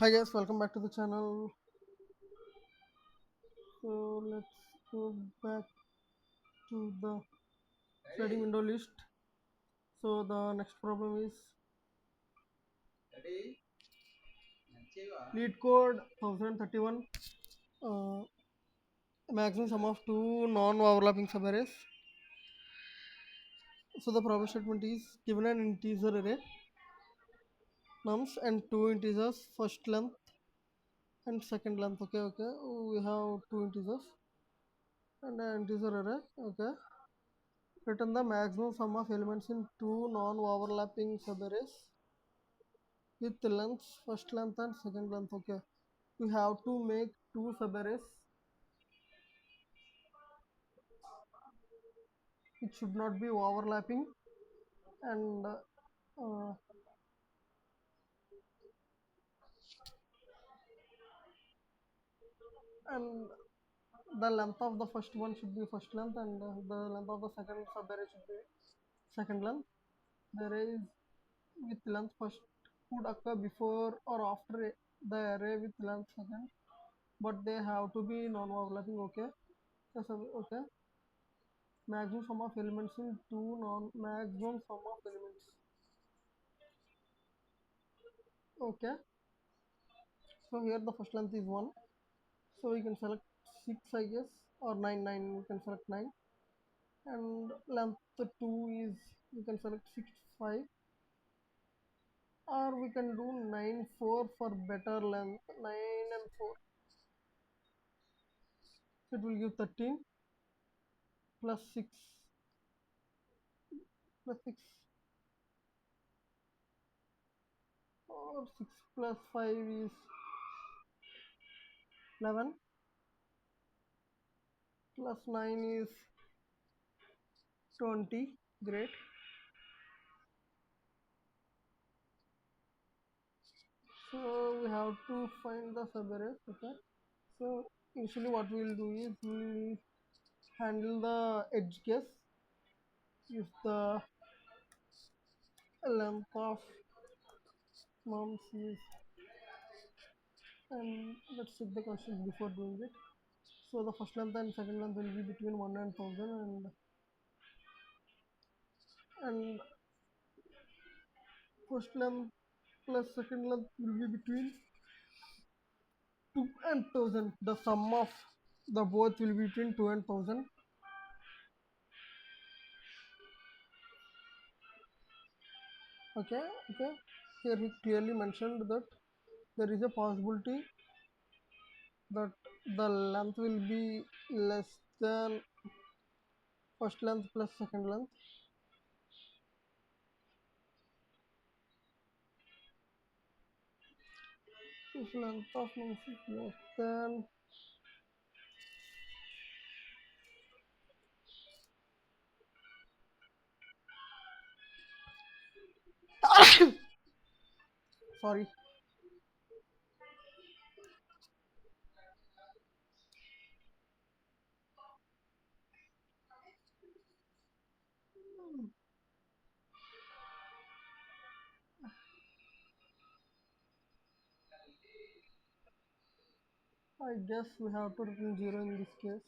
Hi guys, welcome back to the channel. So let's go back to the trading window list. So the next problem is lead code 1031, uh, maximum sum of two non-overlapping subarrays. So the problem statement is given an integer array nums and two integers, first length and second length. Okay, we have two integers and an integer array. Okay, return the maximum sum of elements in two non-overlapping subarrays with lengths, first length and second length. Okay, we have to make two subarrays. It should not be overlapping, and uh, and the length of the first one should be first length, and the length of the second subarray should be second length. The arrays with length first could occur before or after the array with length second, but they have to be non-overlapping. Okay, yes, okay. Maximum sum of elements in two non maximum sum of elements. Okay, so here the first length is 1, so we can select 6, I guess, or 9, we can select 9, and length 2 is, we can select 6, 5, or we can do 9, 4 for better length. 9 and 4, so it will give 13 plus 6 plus 6, or 6 plus 5 is 11, plus 9 is 20. Great. So we have to find the subarray. Okay, so initially what we will do is we will handle the edge case. If the length of mums is, and let's check the constraint before doing it. So the first length and second length will be between 1 and 1000, and first length plus second length will be between 2 and 1000. The sum of the both will be between 2 and 1000. Okay, okay. Here he clearly mentioned that there is a possibility that the length will be less than first length plus second length. If length of mums is less than, sorry, I guess we have to return 0 in this case.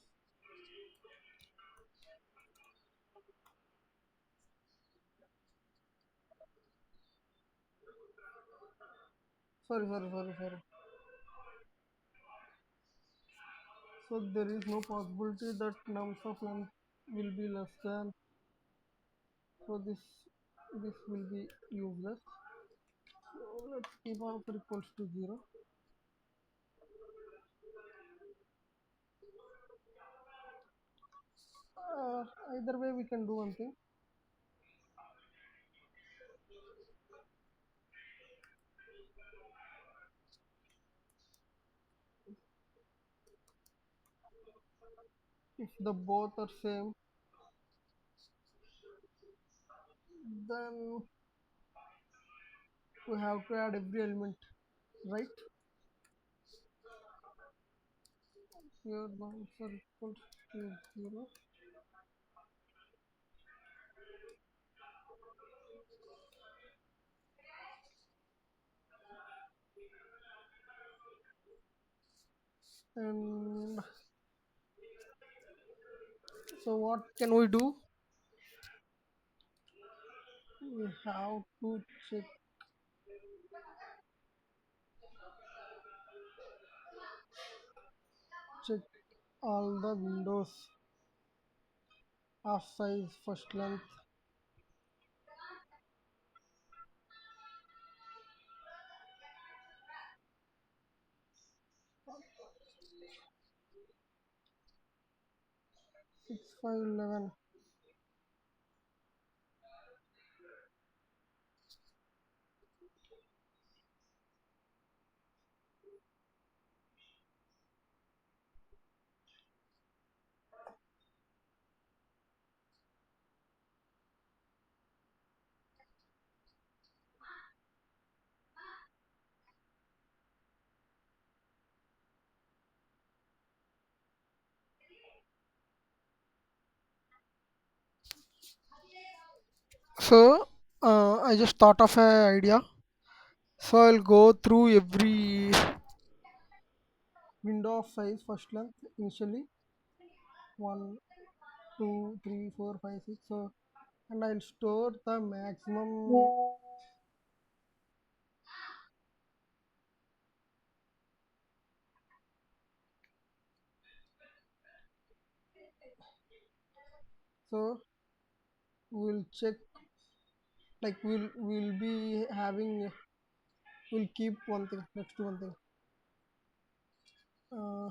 Sorry. So there is no possibility that nums of length will be less than, so this will be useless. So let's keep answer equals to 0. Either way we can do one thing. If the both are same, then we have to add every element, right? Here the answer equals to 0. And so what can we do? We have to check all the windows of size first length 6511. So I just thought of an idea. So I'll go through every window of size first length initially, one, two, three, four, five, six. So and I'll store the maximum. So we'll check, like we'll be having, we'll keep one thing next to one thing. Uh,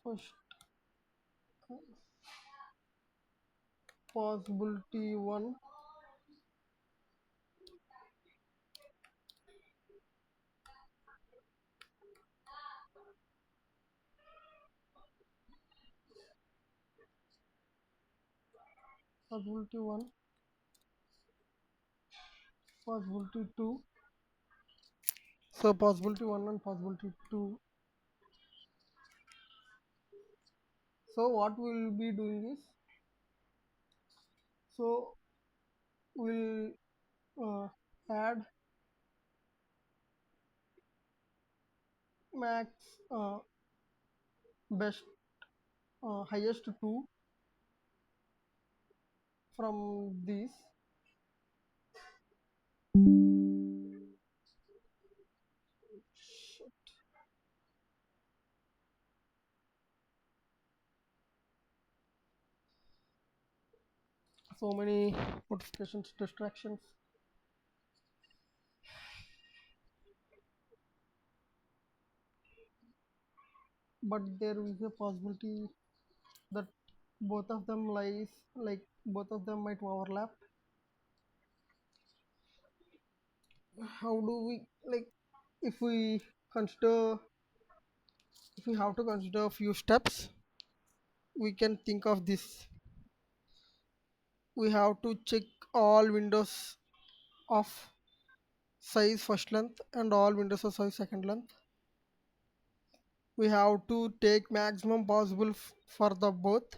First possibility one, possibility one, possibility two. So possibility one and possibility two. So what we'll be doing is, so we'll add max best highest two from these. So many notifications, distractions. But there is a possibility that both of them lies, like both of them might overlap. How do we, like, if we consider, if we have to consider a few steps, we can think of this. We have to check all windows of size first length and all windows of size second length. We have to take maximum possible for the both,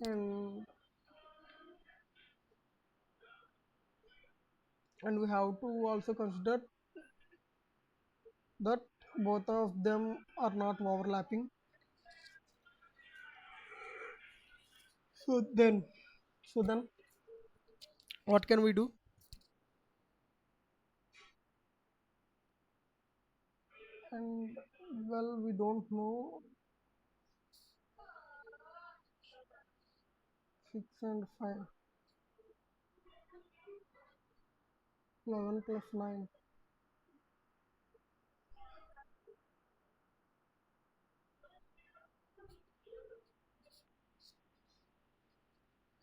and we have to also consider that both of them are not overlapping. So then so then what can we do? And well, we don't know. 6 and 5, 11 plus 9.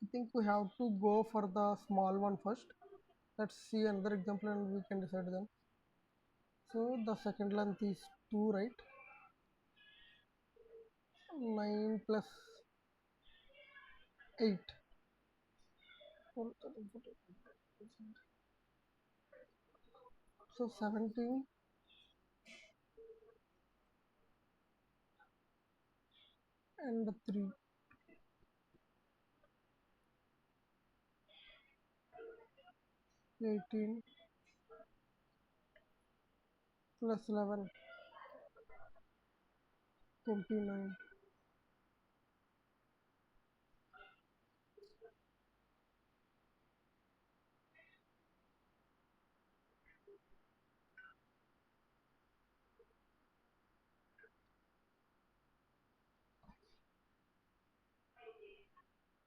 I think we have to go for the small one first. Let's see another example and we can decide then. So the second length is 2, right? 9 plus 8. So 17 and 3, 18 plus 11, 29.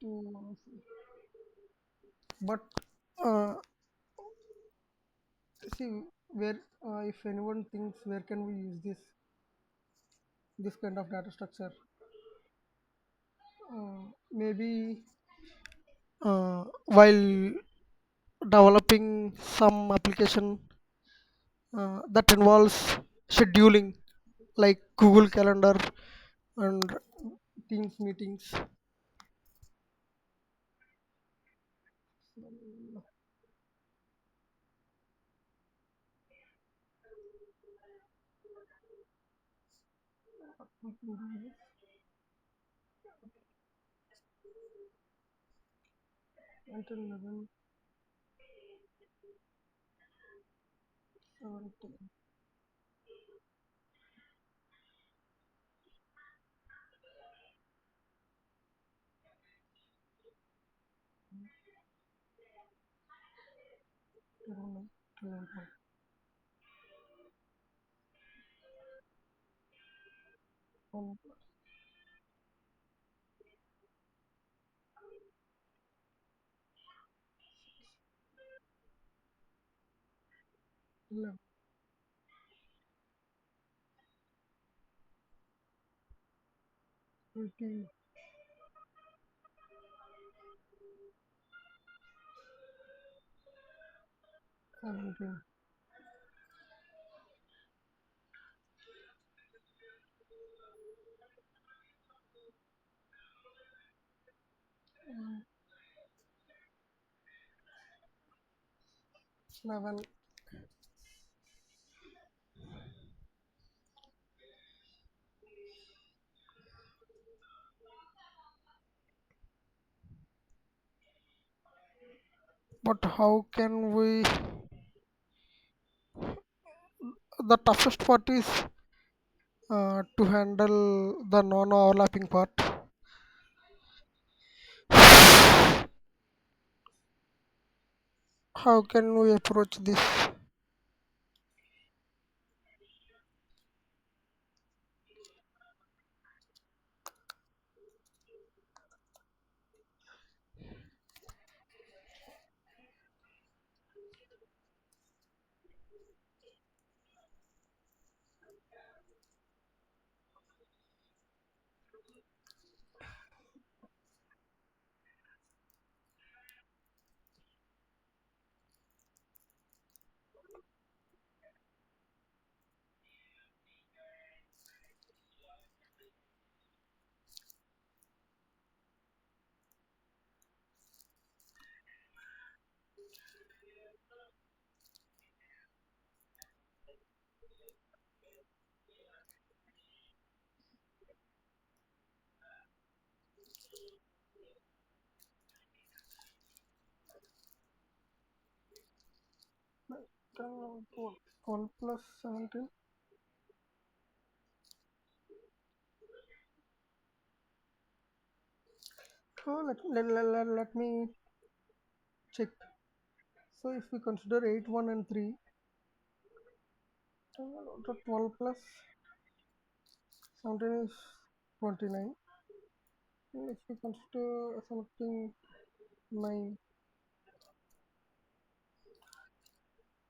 2. But uh, see, where if anyone thinks where can we use this kind of data structure, maybe while developing some application that involves scheduling like Google Calendar and Teams meetings. Until 11, 17, 11, 12, 11, 13, 17. Mm, 11. But how can we? The toughest part is to handle the non-overlapping part. How can we approach this? Can 12 plus 17. Oh, let me check. So if we consider 8, 1 and 3, the 12 plus 17 is 29. And if we consider something 9,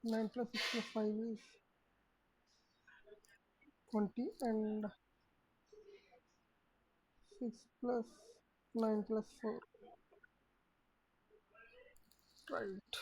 9 plus 6 plus 5 is 20, and 6 plus 9 plus 4. Right.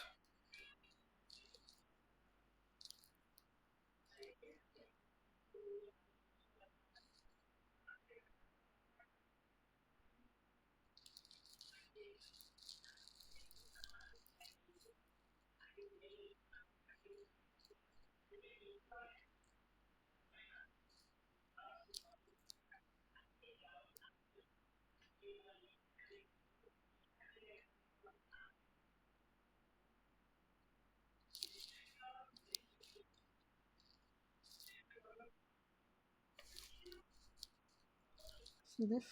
See this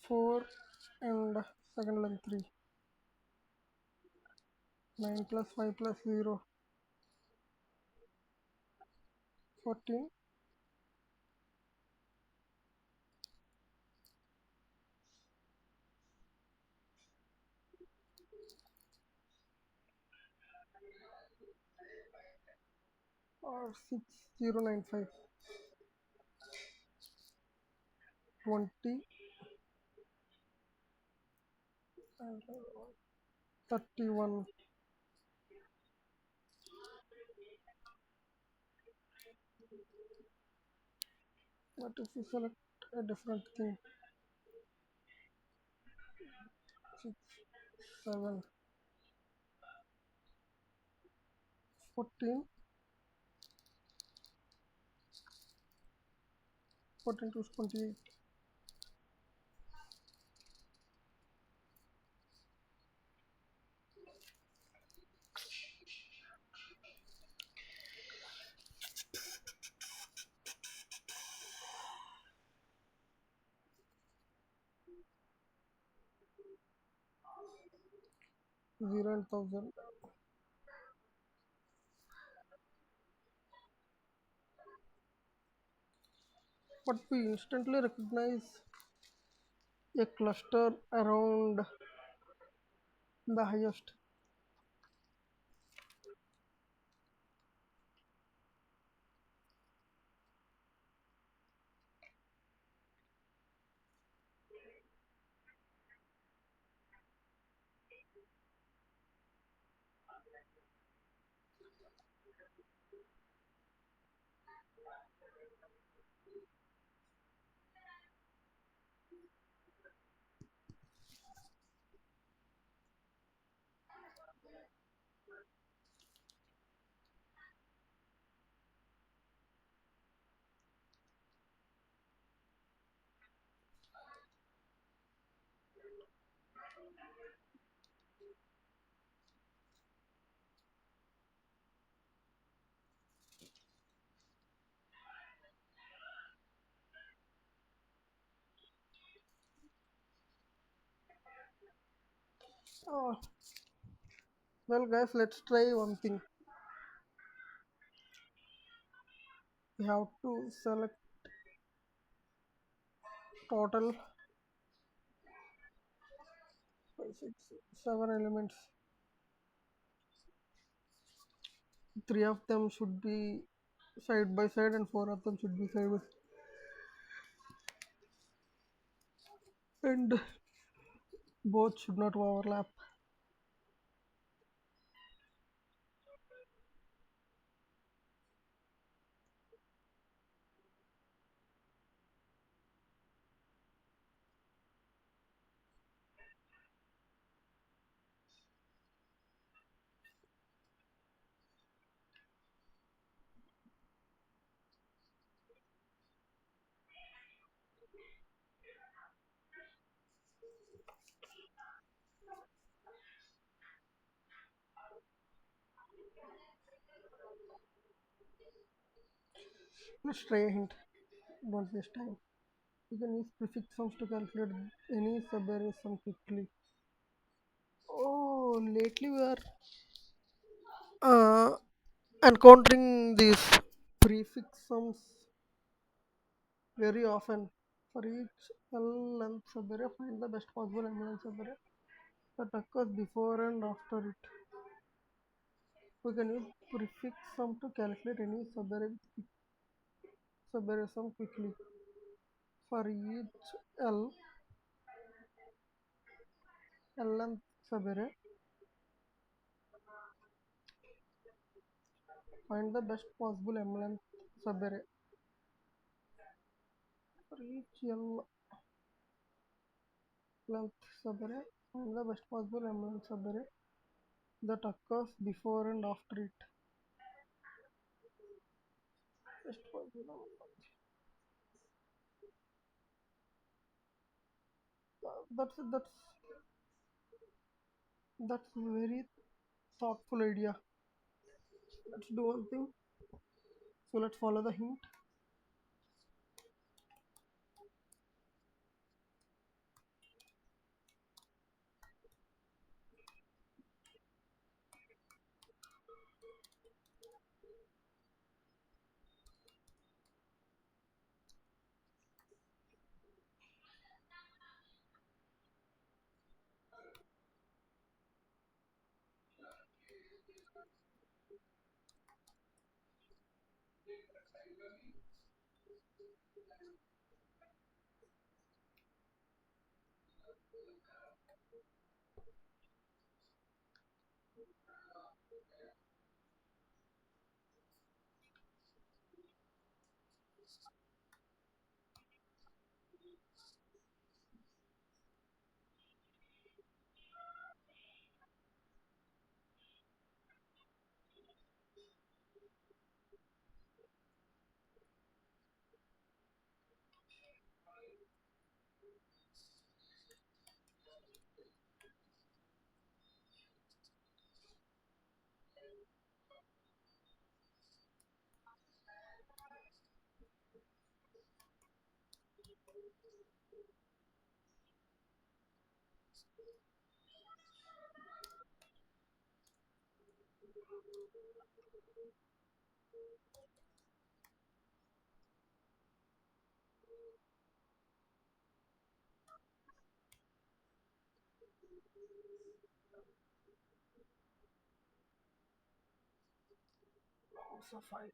4 and second length 3. 9 plus 5 plus 0, 14. Or 6095, 20 and 31. But if you select a different thing, 6, 7, 14, 14 to 28. Zero and thousand. But we instantly recognize a cluster around the highest. Oh, well, guys, let's try one thing. We have to select total 5, 6, 7 elements. 3 of them should be side by side, and 4 of them should be side by side. And both should not overlap. Let's try a hint. Don't waste time. You can use prefix sums to calculate any subarray sum quickly. Oh, lately we are uh, encountering these prefix sums very often. For each L length subarray, find the best possible emerald subarray that occurs before and after it. We can use prefix sum to calculate any subarray sum quickly. For each L length subarray, find the best possible M length subarray. For each L length subarray, find the best possible M length subarray that occurs before and after it. Best possible. That's very thoughtful idea. Let's do one thing. So let's follow the hint. So 5.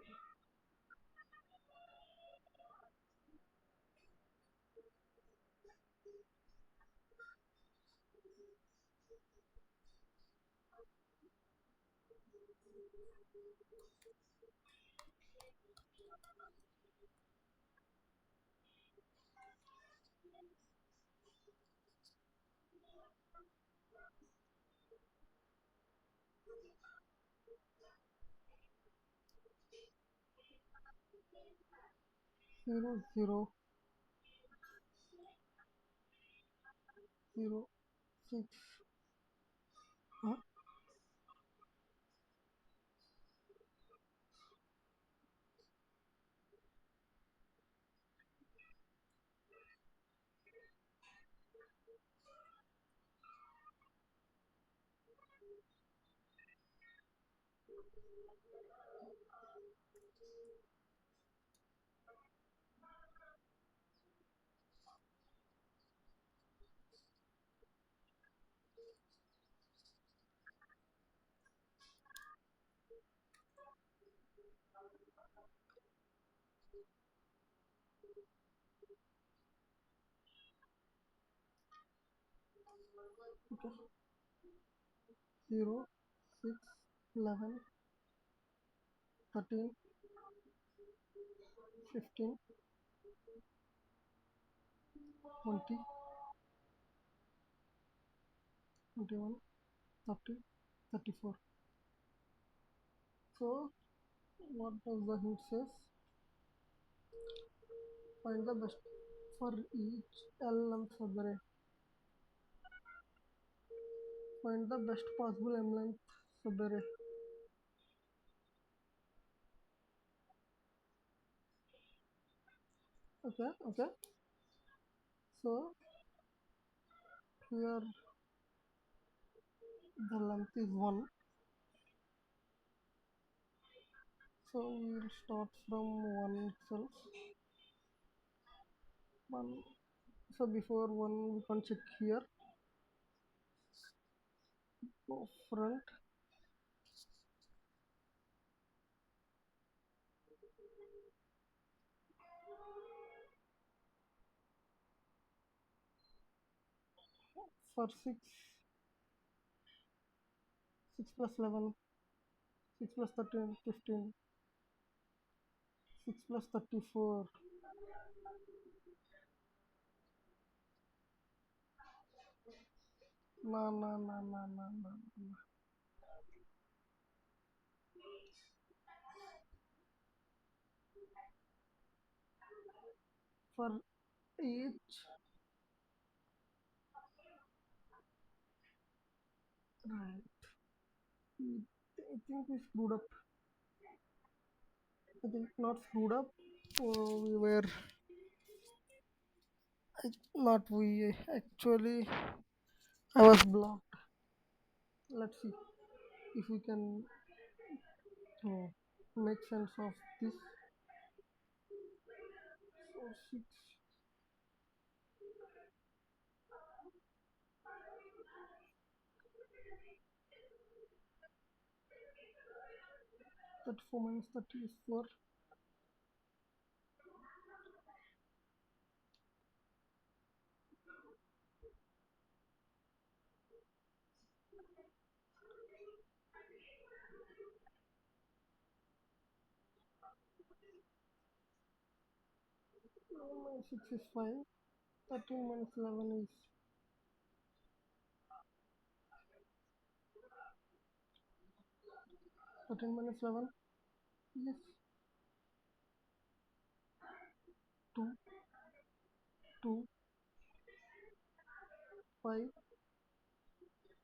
0 0 0 6. Huh? 0 6 11 13 15 20 21 30 34. So what does the hint says? Find the best for each L subarray. Find the best possible M length subarray. Okay, okay. So here the length is 1. So we'll start from 1 itself. 1. So before 1 we can check here. Go front. For 6, 6 plus 11, 6 plus 13, 15, 6 plus 34. No, no, no, no, no, no. For each, right. I think we screwed up. I think not screwed up. We were not we actually. I was blocked. Let's see if we can uh, make sense of this. So 6, that 4 minus 30 is 4. 11 minus 6 is 5. 13 minus 11 is 13 minus 11. Yes, 2, 2, 5,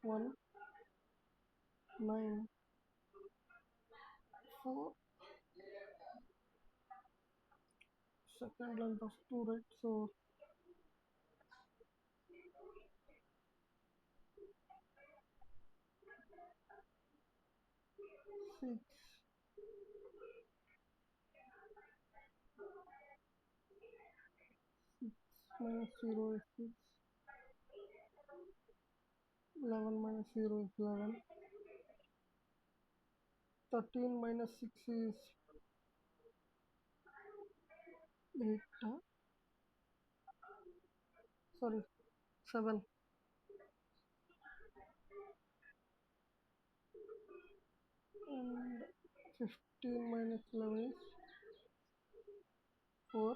1, 9, 4. Second length of 2, right? So 6, 6 minus 0 is 6. 11 minus 0 is 11. 13 minus 6 is 8. Sorry, 7. And 15 minus 11 is 4.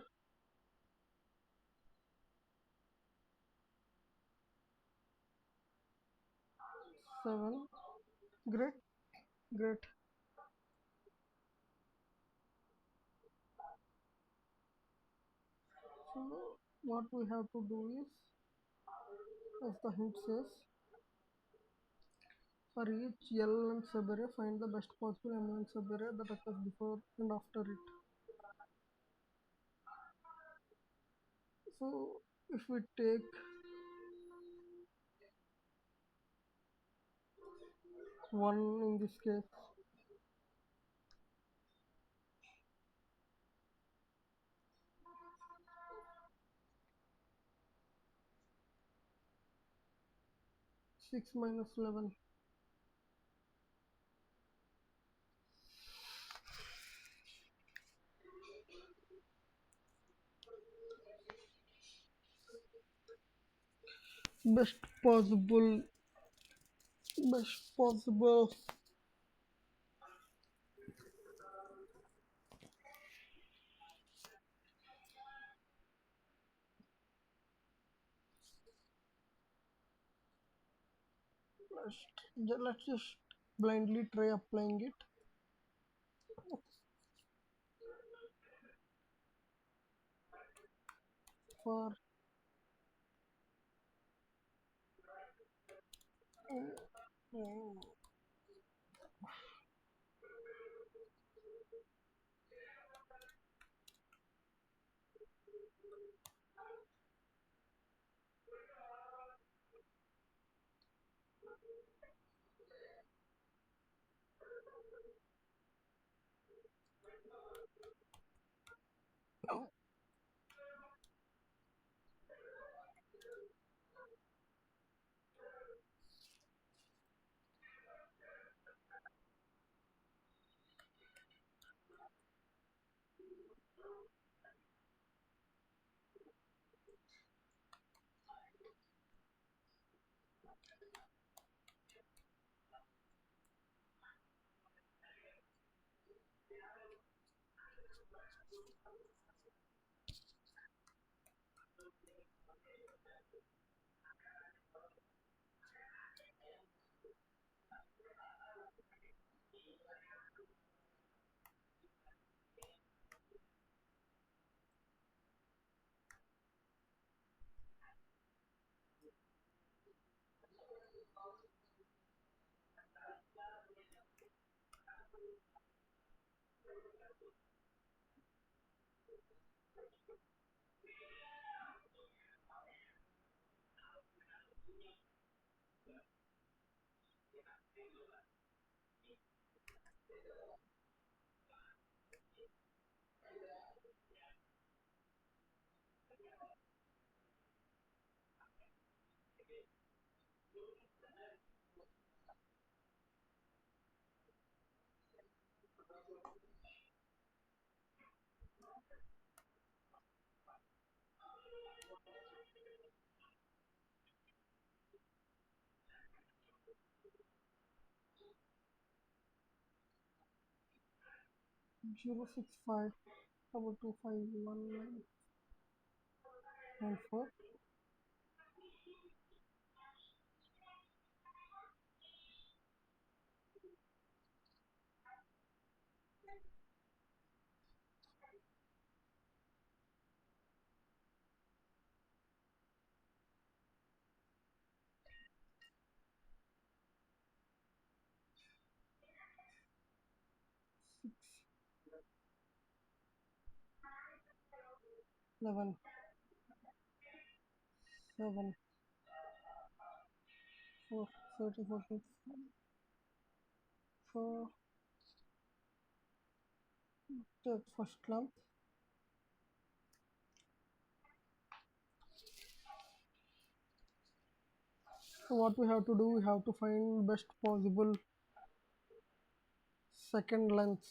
7. Great, great. So what we have to do is, as the hint says, for each L and subarray, find the best possible M and subarray that occurs before and after it. So if we take 1 in this case, six minus 11, best possible, best possible, let's just blindly try applying it for uh, 065 over 2519. and 4. 11, 7, 4, 34, 4, take first lump. So what we have to do, we have to find best possible second length.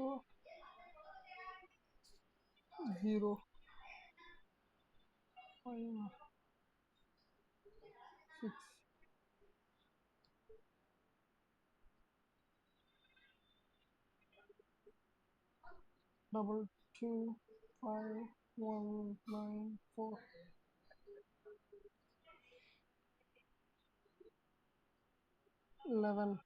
So 0, 5, 6, double 2, 5, 1, 9, 4, 11.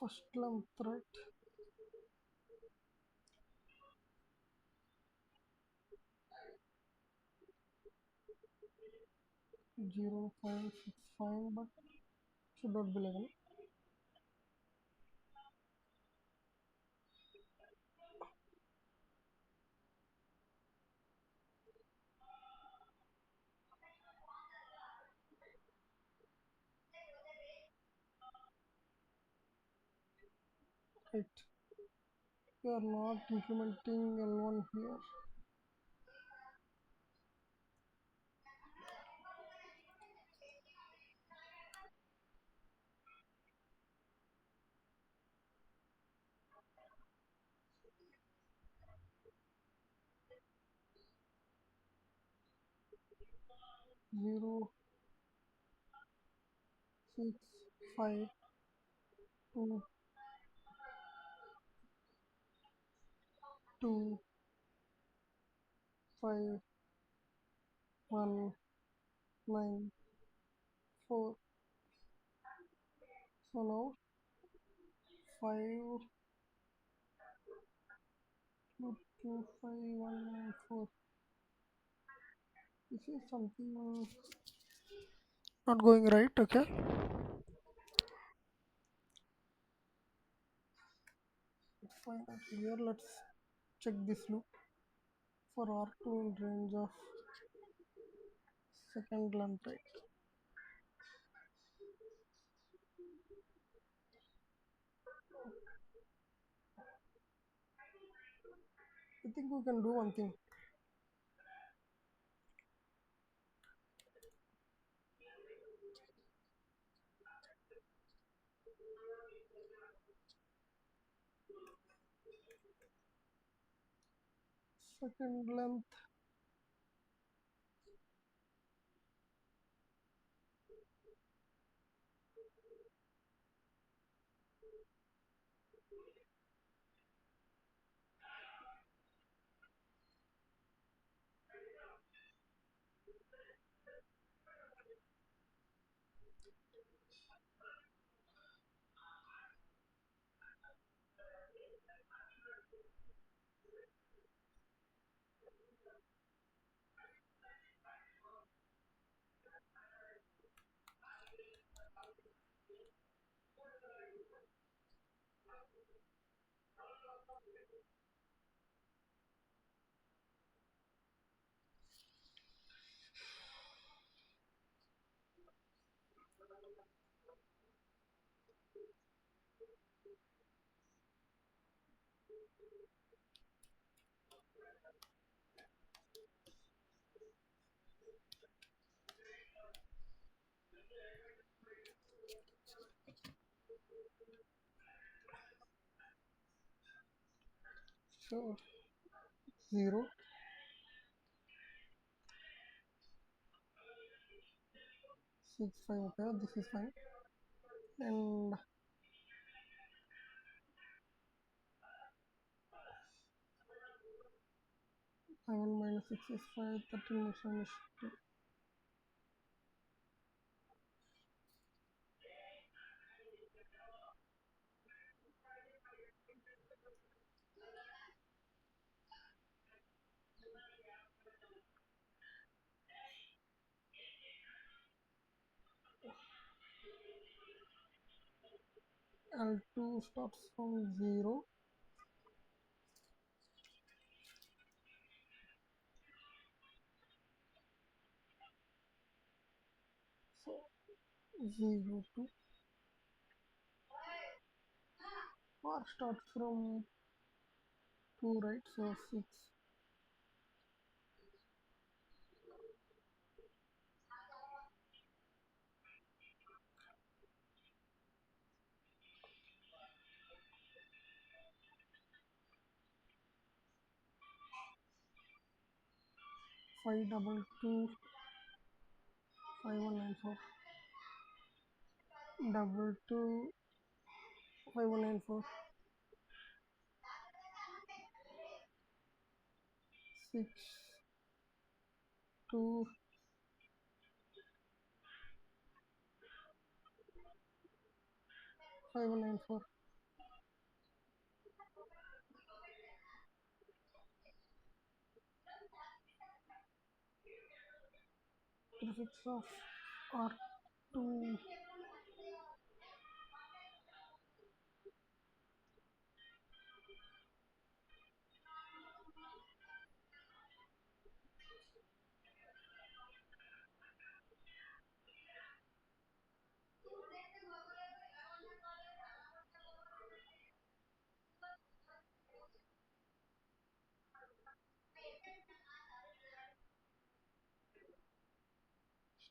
First length, right? 0, 5, 6, 5, but should not be 11. Right. We are not implementing L1 here. 0, 6, 5, 2, 2, 5, 1, 9, 4. So now 5, 2, 2, 5, 1, 9, 4. This is something not going right, okay? Fine, here let's check this loop for R2 in range of second length, right? I think we can do one thing. Second length, So 0, 6, 5. Okay, this is fine. And 7 minus 6 is 5, 13 minus 1 is 2. L2 starts from 0. So 0 to R starts from 2, right? So 6. 5 double 2 5 1 9 4 double 2 5 1 9 4 6 2 5 1 9 4. Prefix of R2.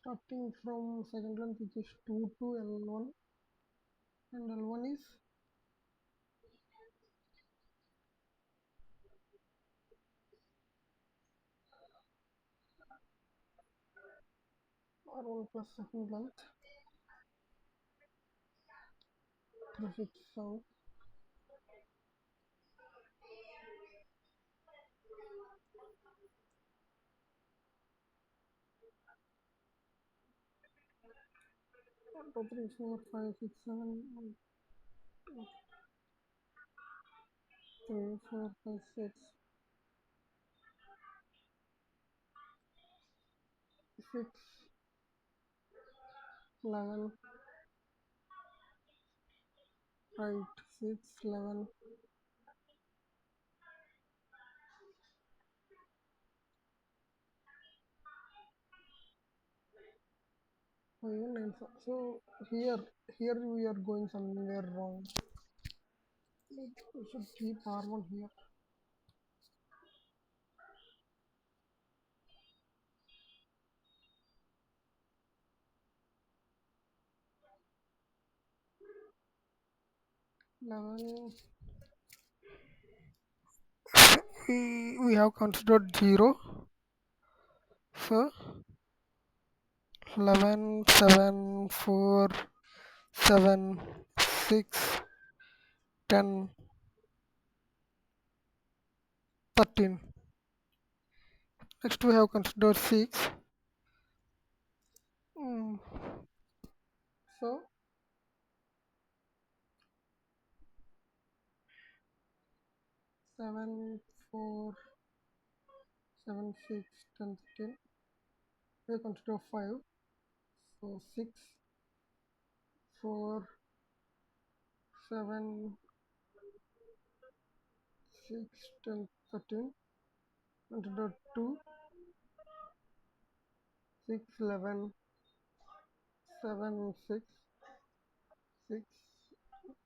Starting from second length, which is 2 to L1, and L1 is R1 plus second length. Prefix of 1 2 3 4 5 6 7 1 2 3 4 5 6 6 11 right 6 11 5 9 4. So here we are going somewhere wrong. We should keep R1 here. 11. We have considered 0. So 11 7 4 7 6 10 13. Next we have considered 6. Mm. So 7 4 7 6 10 13. We consider 5. So 6 4 7 6 10 13. Consider 2 6 11 7 6 6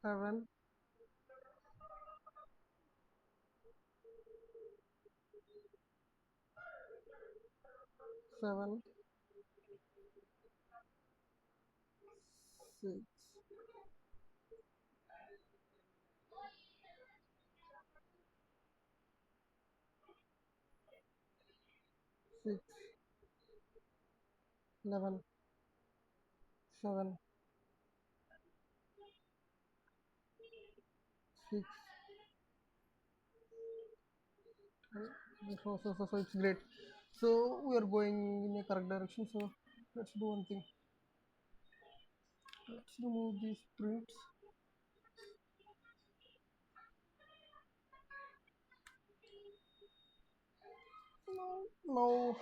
7 7 6. 6, 11, 7, 6. So it's great. So we are going in a correct direction. So let's do one thing. Let's remove these prints. Now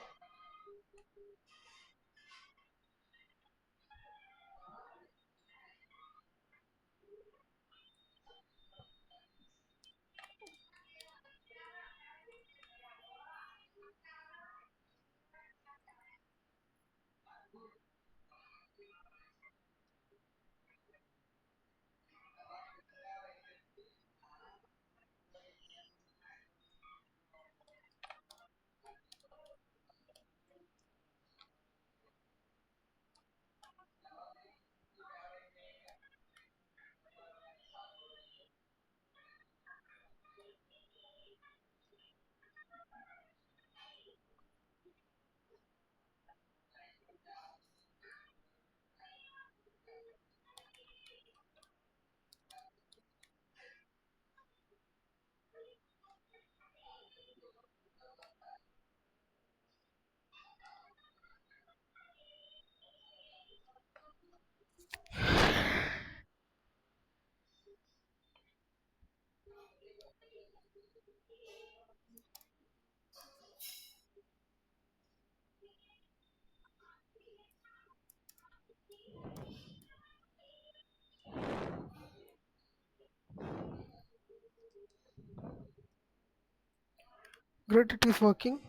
great, it is working.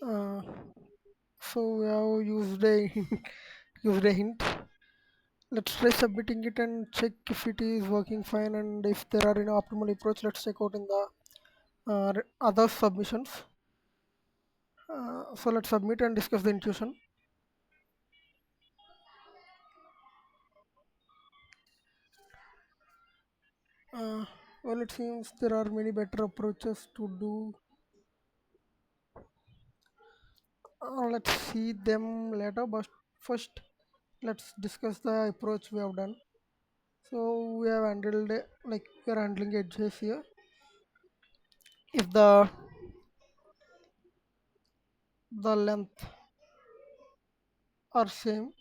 Uh, so we have used a used a hint. Let's try submitting it and check if it is working fine and if there are any optimal approach. Let's check out in the other submissions. So let's submit and discuss the intuition. Uh, well, it seems there are many better approaches to do. Let's see them later, but first let's discuss the approach we have done. So we have handled like we are handling edges here. If the length are same,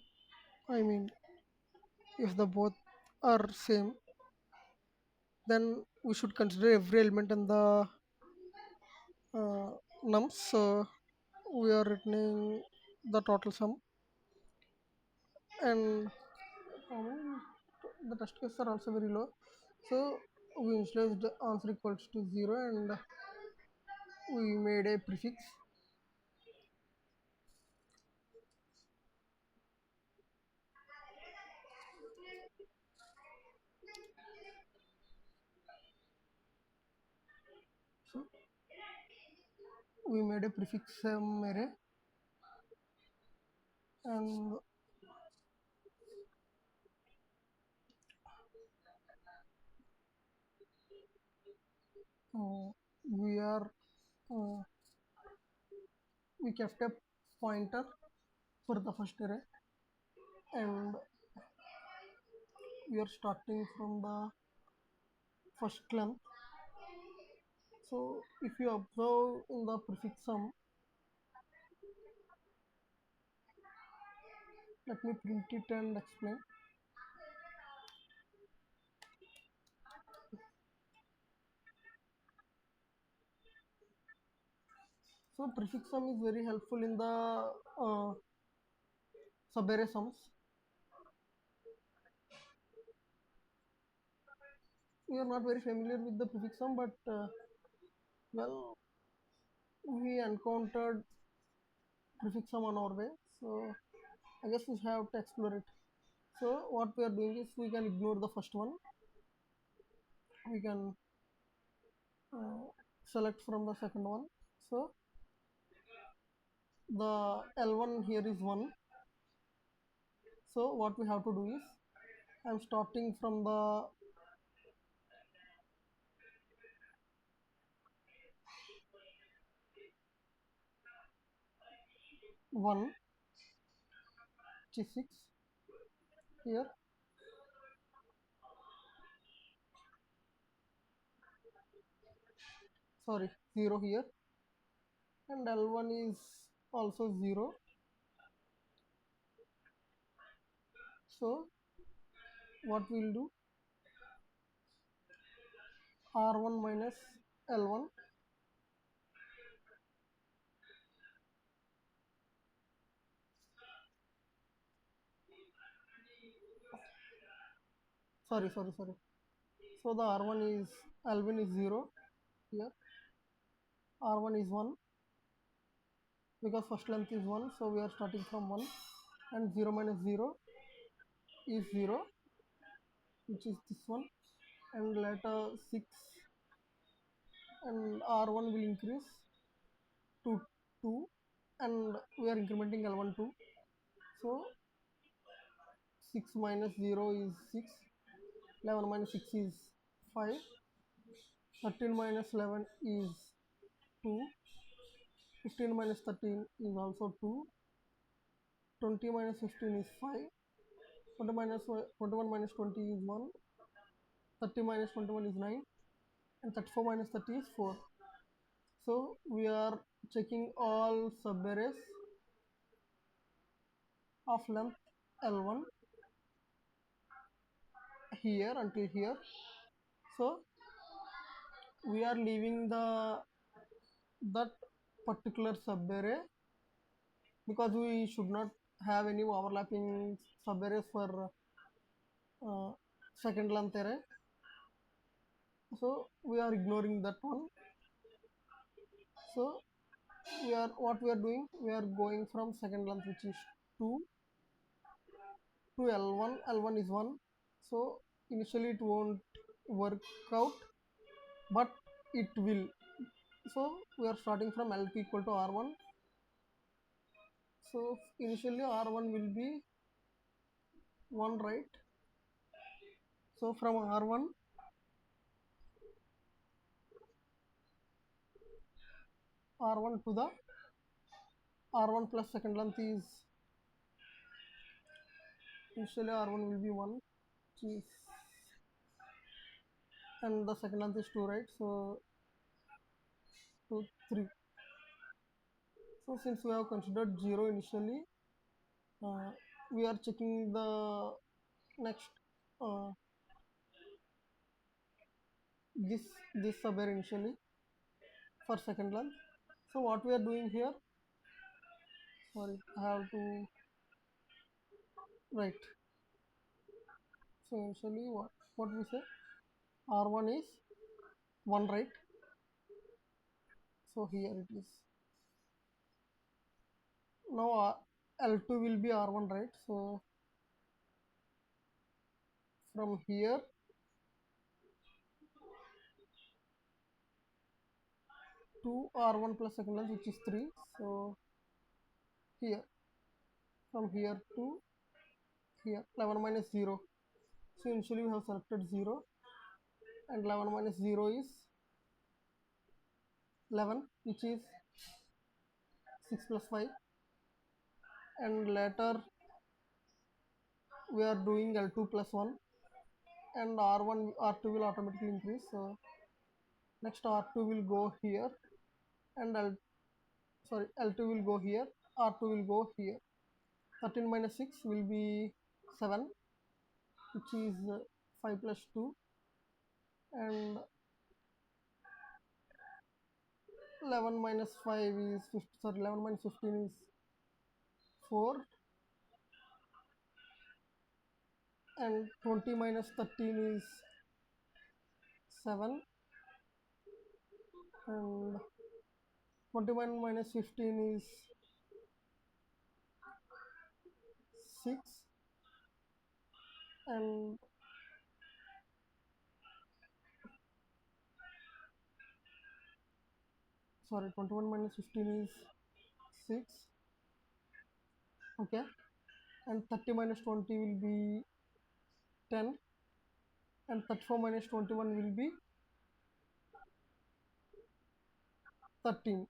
I mean if the both are same, then we should consider every element in the nums. So we are returning the total sum, and um, the test cases are also very low. So we initialized answer equals to 0 and we made a prefix. So we made a prefix array, and uh, we are uh, we kept a pointer for the first array, and we are starting from the first length. So if you observe in the prefix sum, let me print it and explain. So prefix sum is very helpful in the subarray sums. We are not very familiar with the prefix sum, but well, we encountered prefix sum on our way, so I guess we have to explore it. So what we are doing is we can ignore the first one. We can select from the second one. So the L1 here is 1. So what we have to do is I'm starting from the 1, which is 6 here, sorry, 0 here, and L1 is also 0. So what we'll do, R1 minus L1, sorry. So the R1 is, L1 is 0 here, R1 is 1 because first length is 1, so we are starting from 1, and 0 minus 0 is 0, which is this one, and later 6, and R1 will increase to 2, and we are incrementing L1 too. So 6 minus 0 is 6, 11 minus 6 is 5, 13 minus 11 is 2, 15 minus 13 is also 2, 20 minus 15 is 5, 20 minus 21 minus 20 is 1, 30 minus 21 is 9, and 34 minus 30 is 4. So we are checking all subarrays of length L1 here until here. So we are leaving that particular subarray because we should not have any overlapping subarrays for uh, second length array. So we are ignoring that one. So what we are doing, we are going from second length, which is 2, to L1. L1 is 1. So initially it won't work out, but it will. So we are starting from LP equal to R1. So initially R1 will be 1, right? So from R1, R1 to the R1 plus second length is, initially R1 will be 1, which is, and the second length is 2, right? So 2, 3. So since we have considered 0 initially, uh, we are checking the next uh, this subarray initially for second length. So what we are doing here, sorry, I have to write. So initially what we say, R1 is 1, right? So here it is. Now L2 will be R1, right? So from here to R1 plus second length, which is 3. So here, from here to here, 11 minus 0. So initially we have selected 0, and 11 minus 0 is 11, which is 6 plus 5, and later we are doing L2 plus 1, and R1 R2 will automatically increase. So next R2 will go here, and L2 will go here, R2 will go here. 13 minus 6 will be 7, which is 5 plus 2, and 11 minus 5 is 50, sorry, 11 minus 15 is 4, and 20 minus 13 is 7, and 21 minus 15 is 6, and sorry, 21 minus 15 is 6, okay, and 30 minus 20 will be 10, and 34 minus 21 will be 13.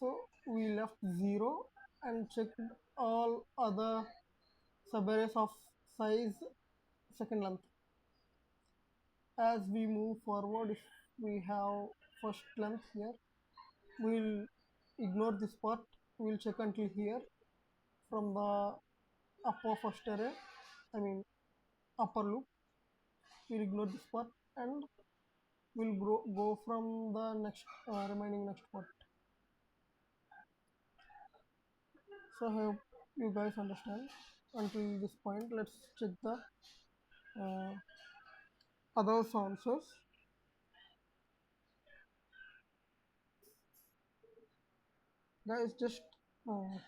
So we left 0 and checked all other subarrays of size second length. As we move forward, if we have first length here, we'll ignore this part. We'll check until here from the upper first array, I mean upper loop. We'll ignore this part and we'll go from the next remaining next part. So I hope you guys understand until this point. Let's check the uh, other answers. Guys, just uh,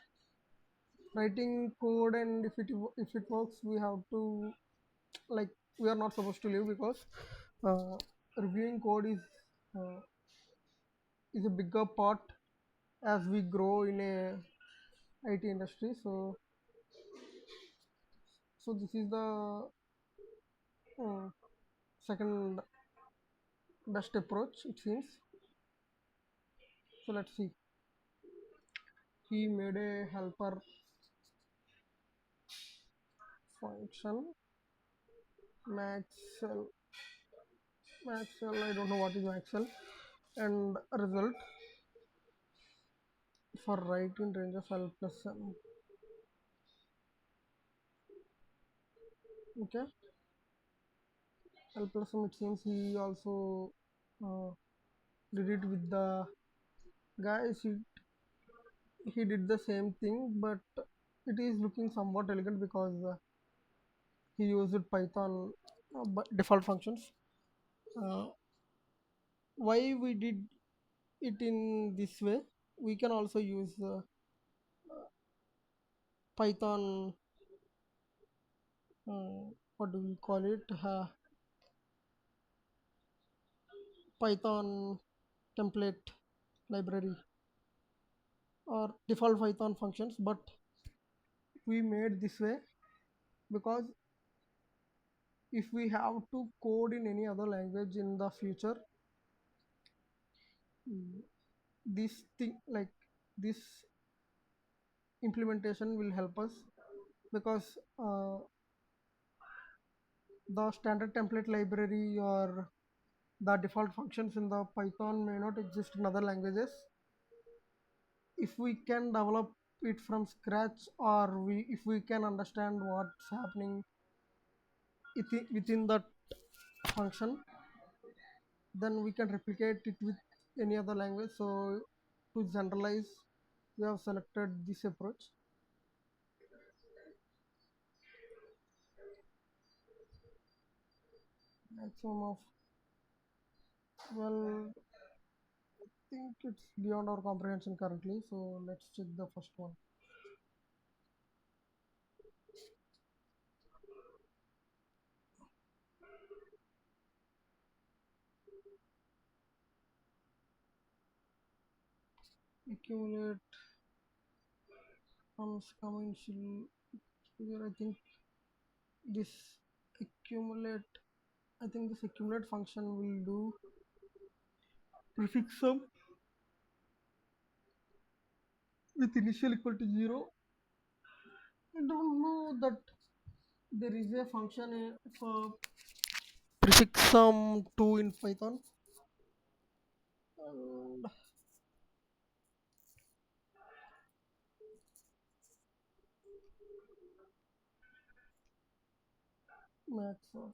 writing code, and if it works, we have to, like, we are not supposed to leave because uh, reviewing code uh, is a bigger part as we grow in a IT industry. So this is the uh, second best approach, it seems. So let's see. He made a helper function maxl maxl. I don't know what is maxl, and result for write in range of L plus m. Okay, L plus m. It seems he also uh, did it with the guys. He did the same thing, but it is looking somewhat elegant because he used Python default functions. Uh, why we did it in this way? We can also use Python. What do we call it? Python template library or default Python functions, but we made this way because if we have to code in any other language in the future, mm, this thing like this implementation will help us because the standard template library or the default functions in the Python may not exist in other languages. If we can develop it from scratch, or if we can understand what's happening within that function, then we can replicate it with any other language. So to generalize, we have selected this approach. Maximum of, well, I think it's beyond our comprehension currently, so let's check the first one. Accumulate unconventional figure. This accumulate I think this accumulate function will do prefix sum with initial equal to 0. I don't know that there is a function for prefix sum 2 in Python, and max of.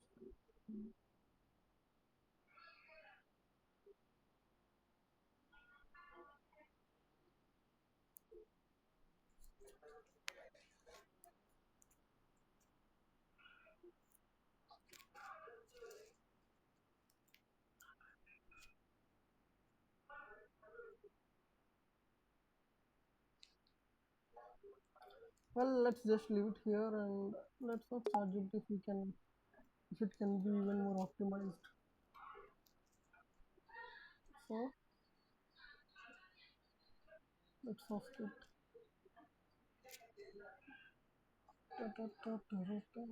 Well, let's just leave it here and let's not charge it if it can be even more optimized. So let's off it. Ta, ta, ta, ta, ta, ta.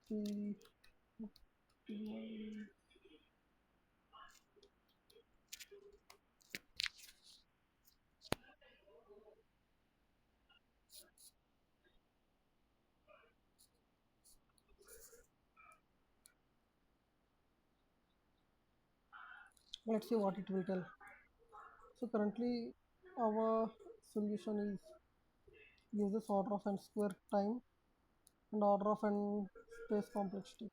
the let's see what it will tell. So currently our solution is uses order of n square time and order of n space complexity.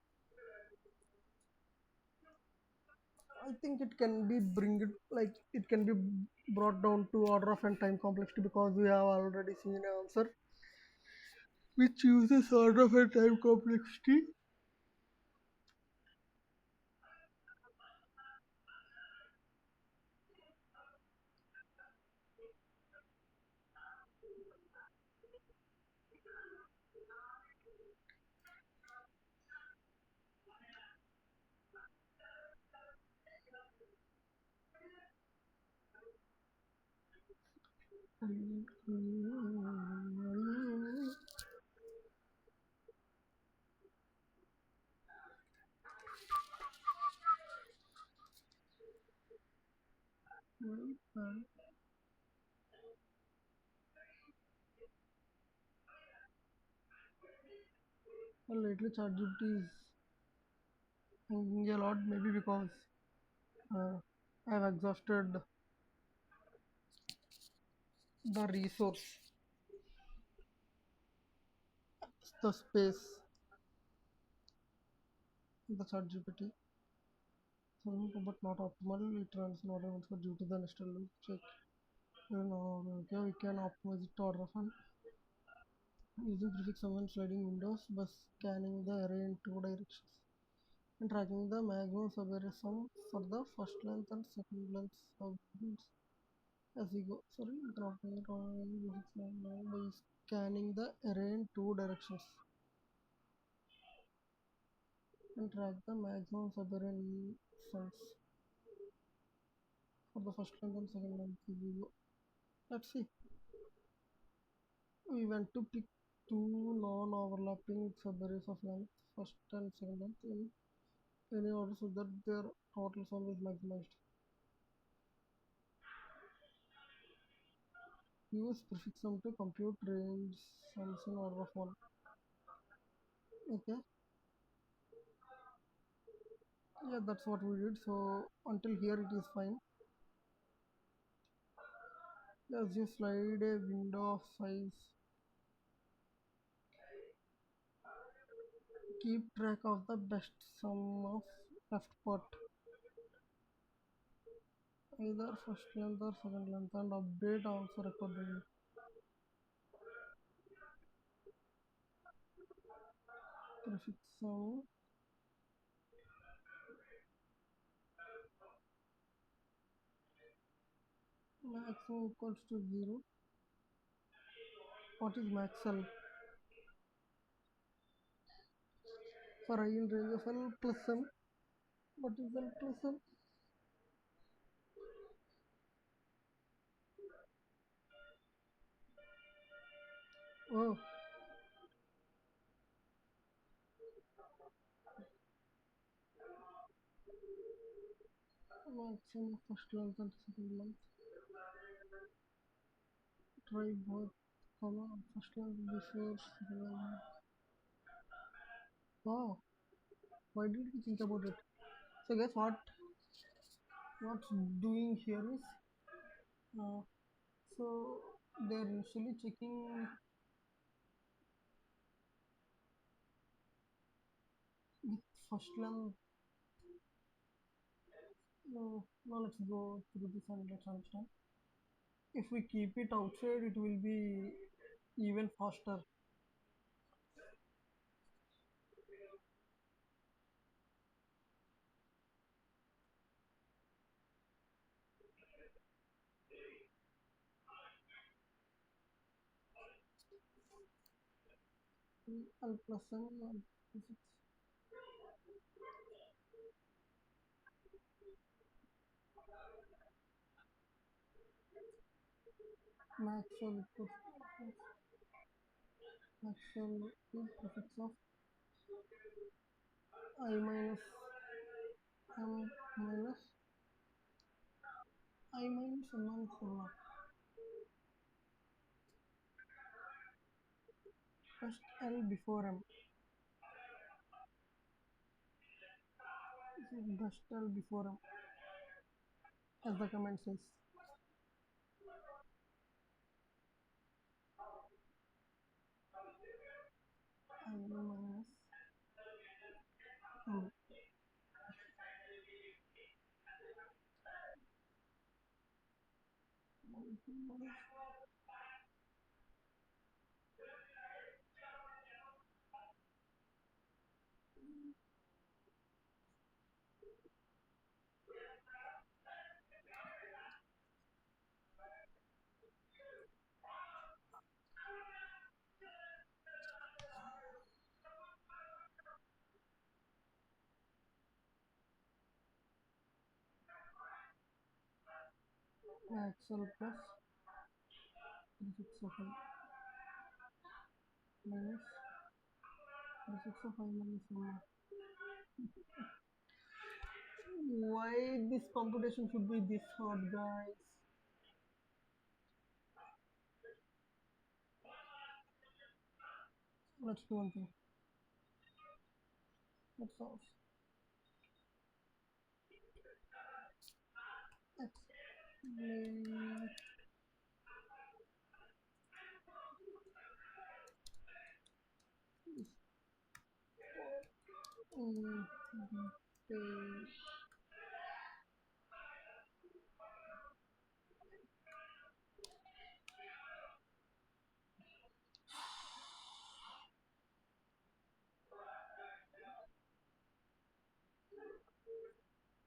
I think it can be bring it like it can be brought down to order of n time complexity because we have already seen an answer which uses order of n time complexity. And lately ChatGPT is hanging a lot maybe because uh, I have exhausted the resource, the space, the ChatGPT. So, but not optimal. It runs not even for due to the initial check. You know, okay, we can optimize it to order fun using prefix summon sliding windows by scanning the array in two directions and tracking the maximum subarray sum for the first length and second length subunits as we go. Sorry, we can optimize by scanning the array in two directions and track the maximum subarray sums for the first length and second length as we go. Let's see. We want to pick two non-overlapping subarrays of length, first and second length, in any order so that their total sum is maximized. Use prefix sum to compute range sums in order of 1. Okay, yeah, that's what we did. So until here it is fine. Let's just slide a window of size. Keep track of the best sum of left part, either first length or second length, and update also accordingly. Prefix sum maximum equals to 0. What is max L? For I in range of L plus M. What is L plus M? Oh, maximum first length and second length. Try both, comma, first length before second length. Wow, why did we think about it? So guess what's doing here is uh, so they're initially checking with first length. No, now let's go through this and let's understand. If we keep it outside, it will be even faster. L plus M max L equals max L is prefix of I minus m minus I minus m minus m. First L before m. First L before m, as the comment says. I minus m. Axle plus prefix of I minus prefix of I minus m. Why this computation should be this hard, guys? Let's do one thing. Let's solve x.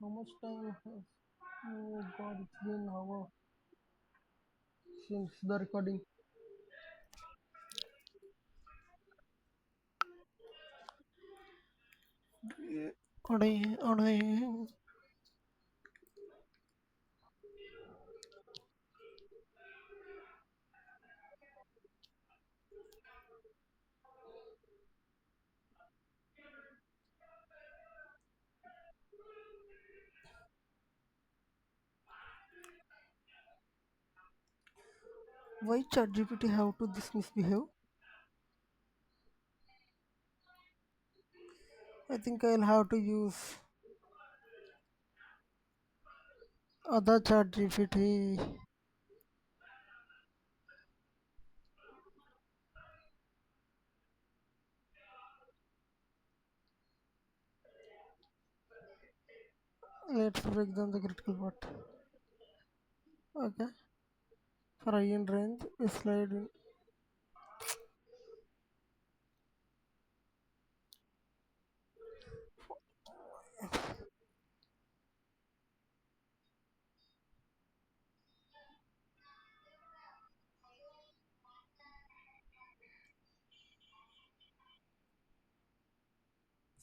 How much time has? Oh god, it's been an hour since the recording. Why ChatGPT have to this misbehave? I think I'll have to use other ChatGPT. Let's break down the critical part. Okay. For I in range, we slide in.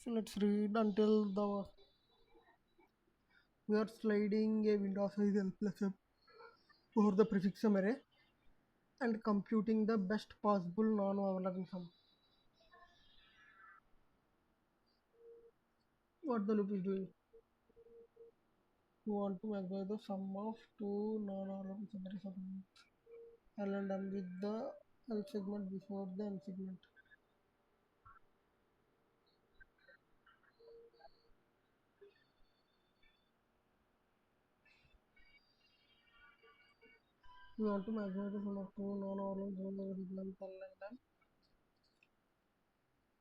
So let's read until the we are sliding a window size L plus M over the prefix sum array and computing the best possible non-overlapping sum. What the loop is doing? We want to maximize the sum of two non-overlapping summaries of L and M with the L segment before the M segment. We want to maximize the sum of two non-overlapping summaries with length L and M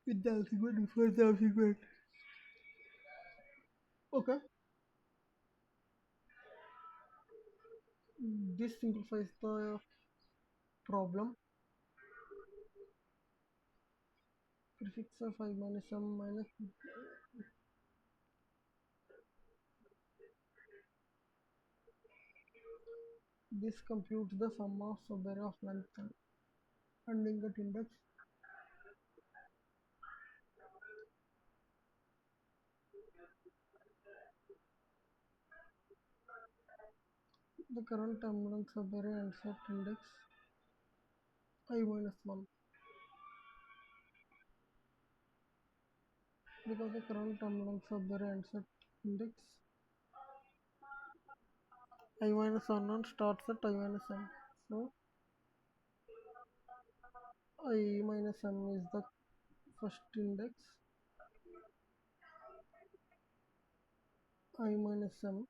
with the L segment before the M segment. Okay. This simplifies the problem. Prefix of I minus M minus this computes the sum of subarray of length and ingot index. The current terminal subarray ends at index I minus 1. because the current term length of the answer index I minus unknown starts at I minus m. So I minus m is the first index. I minus m.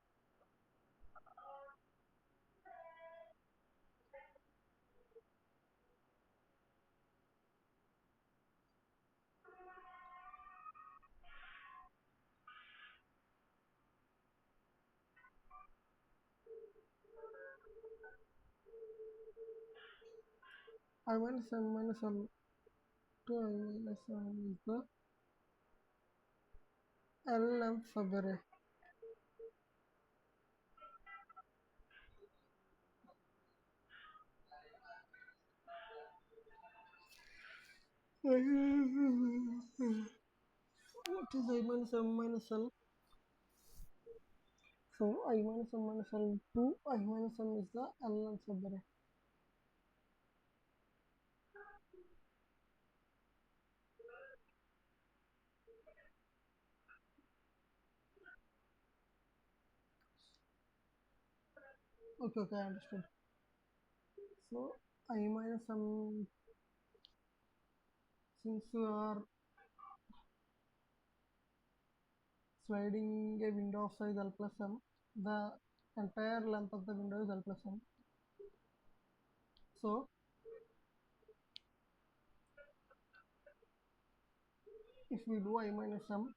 I minus m minus l to I minus m is the L length subarray. What is I minus m minus l? So I minus m minus l to I minus m is the L length subarray. Okay, okay, I understood. So I minus m, since you are sliding a window of size L plus m, the entire length of the window is L plus m. So if we do I minus m,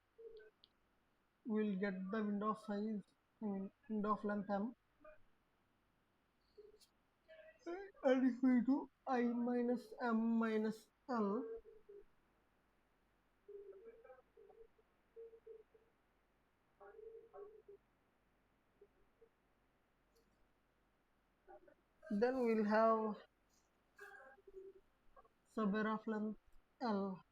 we will get the window of size, I mean window of length m. And if we do I minus m minus l, then we'll have subarray of length L.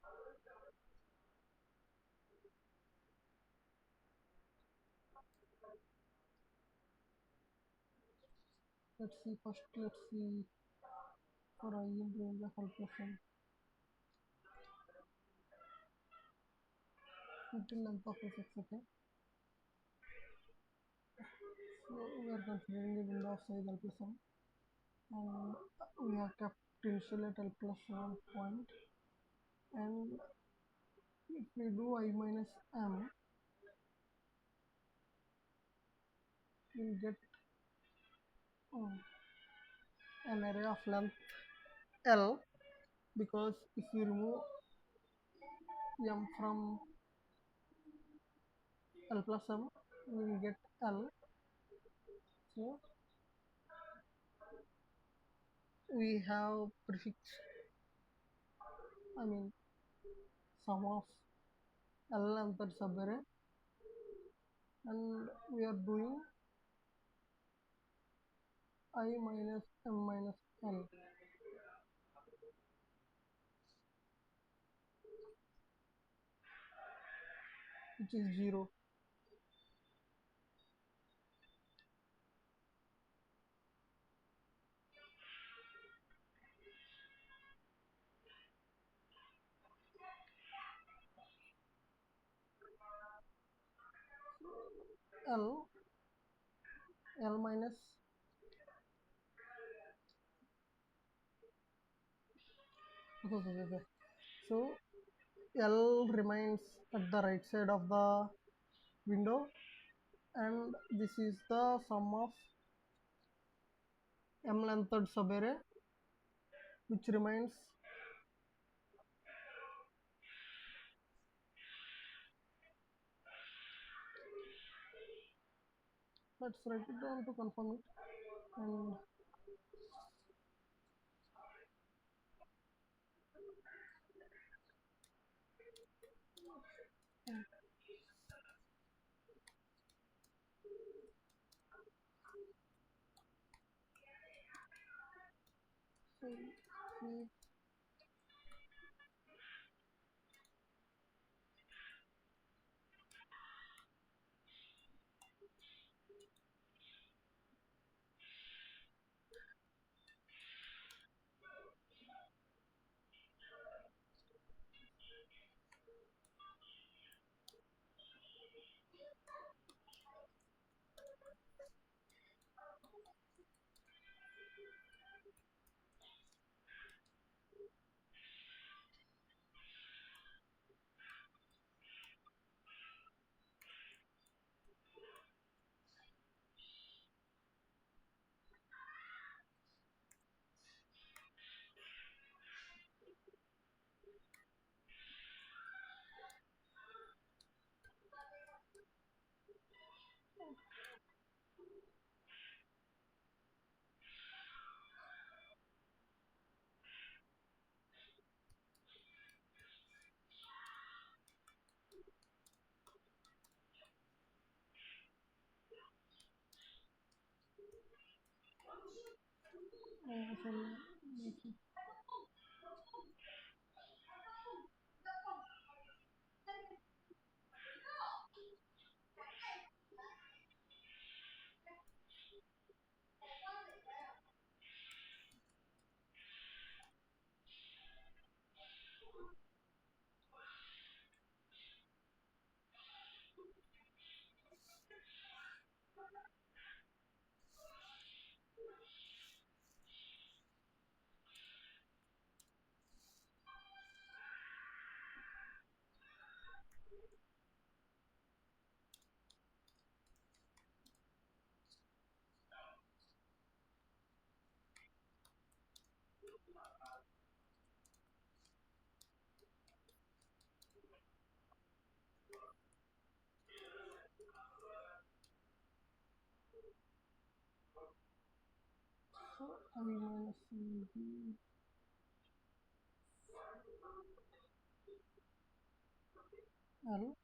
Let's see first, let's see for I in range of L plus m. Until length of s, okay. So we are considering a window of size L plus m, and we have kept initial at L plus 1 point, and if we do I minus m, we'll get an array of length L, because if we remove m from L plus m, we will get L. So we have prefix, I mean sum of L and that subarray, and we are doing I minus m minus L, which is 0. L, L minus, okay. So L remains at the right side of the window, and this is the sum of m lengthed subarray, which remains let's write it down to confirm it. And so we Sorry. So I minus CB L.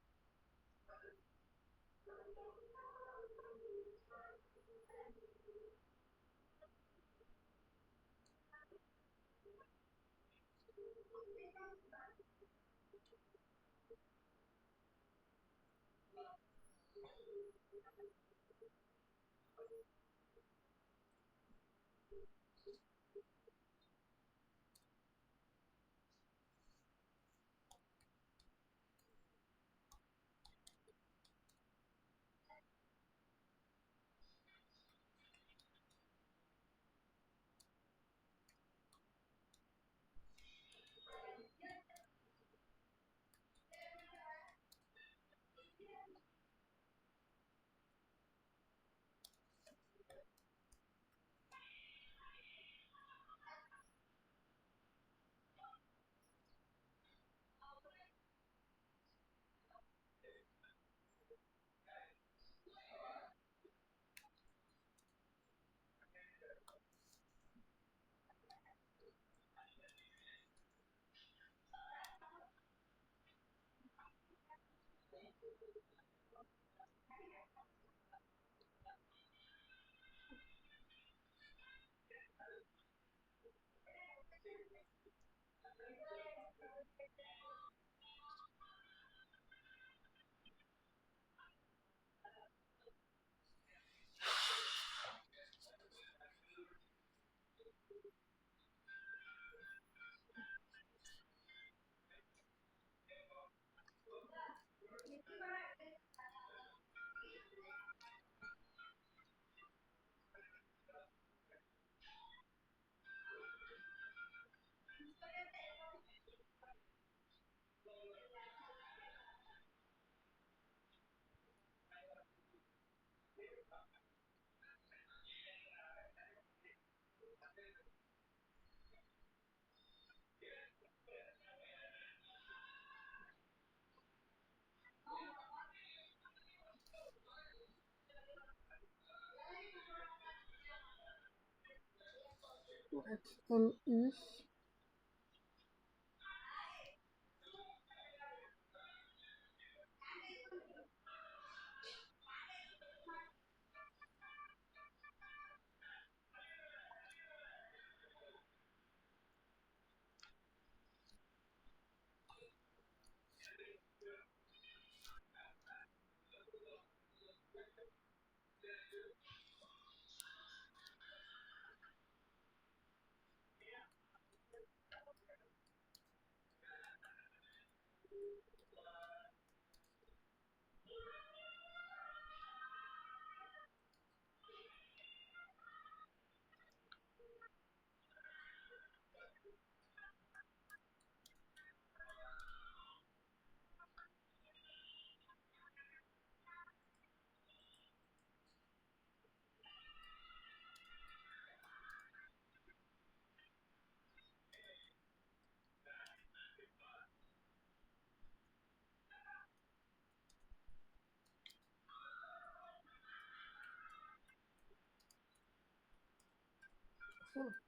XL is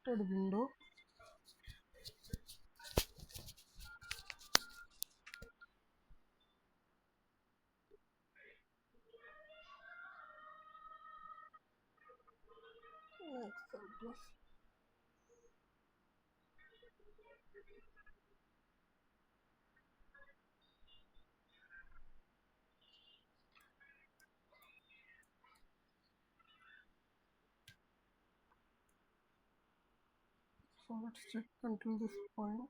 sorted window. XL plus So let's check until this point.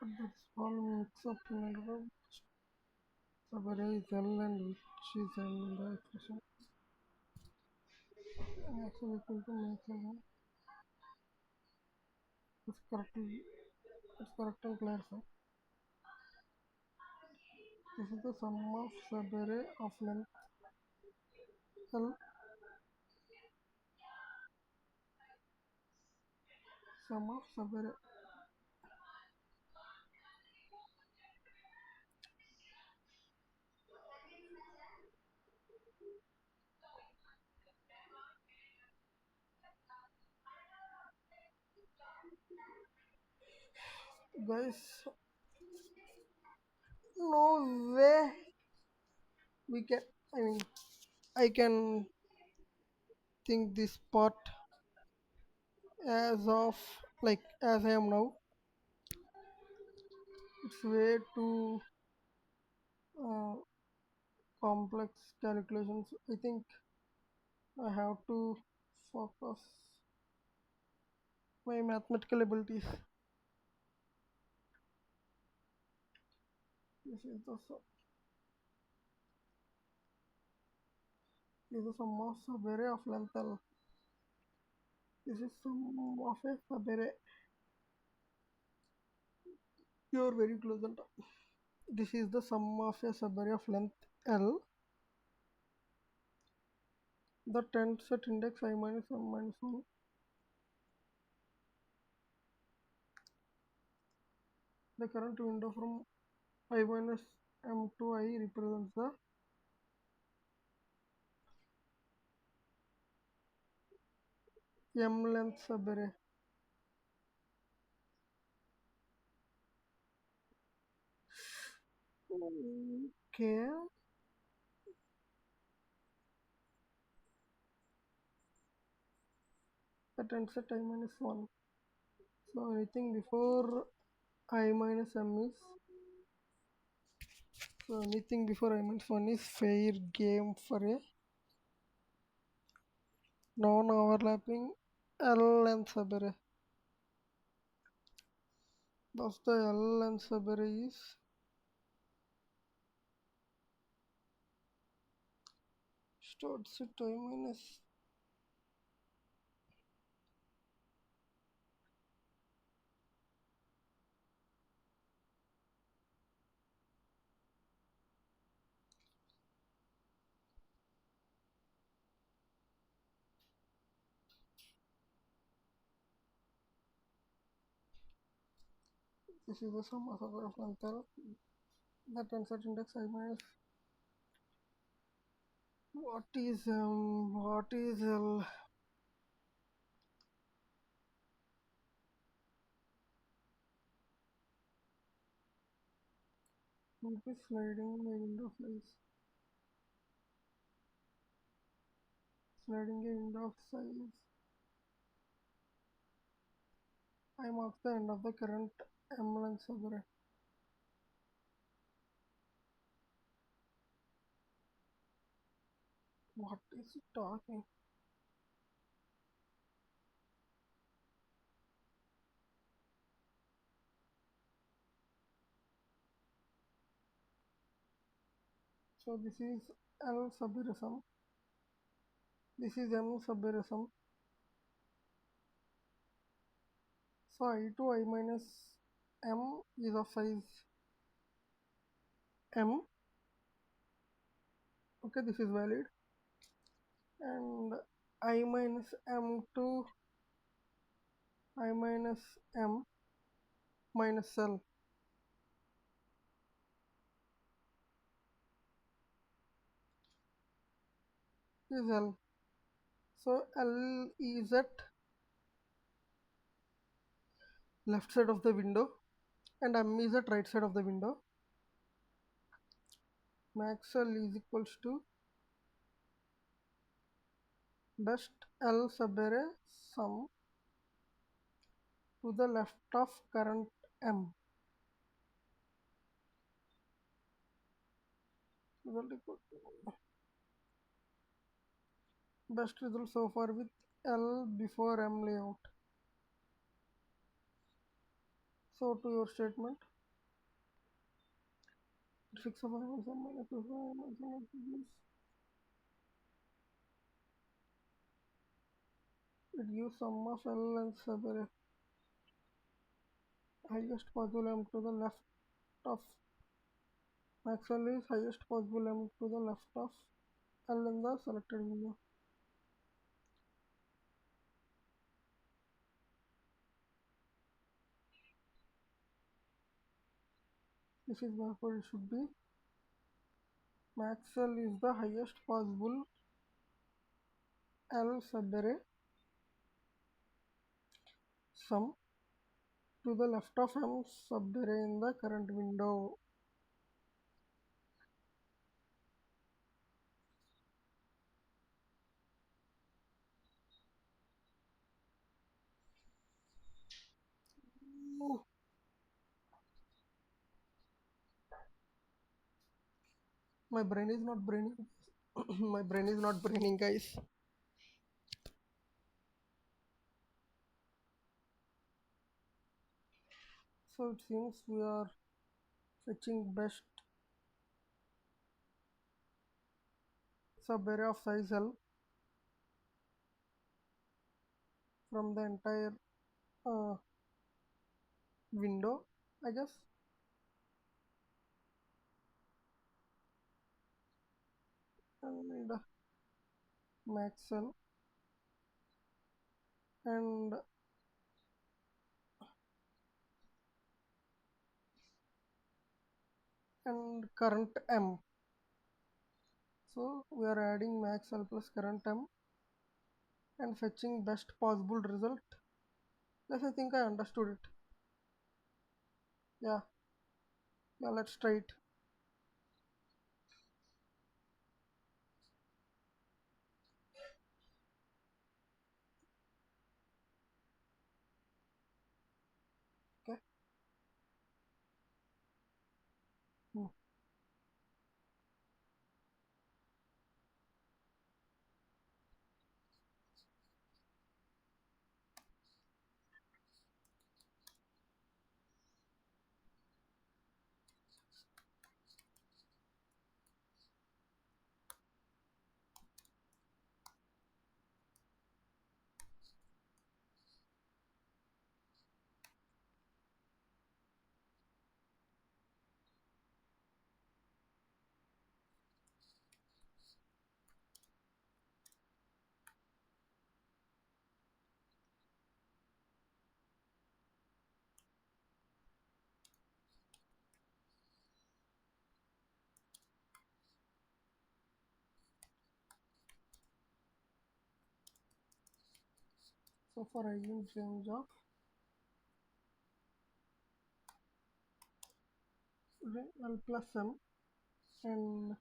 But this small mix up in another Subarray is L and which is M in the expression. X is equal to max level. It's correct. It's correct and clear, sir. This is the sum of subarray of length L, sum of subarray. Guys, no way we can. I mean, I can think this part as of like as I am now. It's way too uh, complex calculations. I think I have to focus my mathematical abilities. This is the this is sum of subarray of length L. This is sum of a subarray. You are very close on top. This is the sum of a subarray of length L. The tensor set index I minus m minus 1. The current window from I minus m to I represents the m length subarray. Okay. The tensor set I minus 1. So anything before I minus m is so anything before I minus 1 is fair game for a non-overlapping L length subarray. Thus the L length subarray is starts at I minus. This is the sum of length L. The tensor index I minus. What is L? It is sliding the window size. Sliding a window of size. I mark the end of the current M length subarray. What is it talking? So this is L subarray. This is M subarray. So I2 I minus M is of size M. Okay, this is valid. And I minus M2 I minus M minus L. is L. So L is at left side of the window and M is at right side of the window. Max L is equals to best L subarray sum to the left of current M. Result equal to best result so far with L before M layout. So to your statement, fix of minus one minus two minus one minus it gives sum of L and subarray highest possible M to the left of max L is highest possible M to the left of L in the selected window. This is therefore it should be max L is the highest possible L subarray sum to the left of M subarray in the current window. Oh, my brain is not braining. My brain is not braining, guys. So it seems we are fetching best subarray of size L from the entire uh, window, I guess. And max L and current M. So we are adding max L plus current M and fetching best possible result. Yes, I think I understood it. Yeah, yeah, let's try it. Okay. Hmm. So for assume change of L plus M and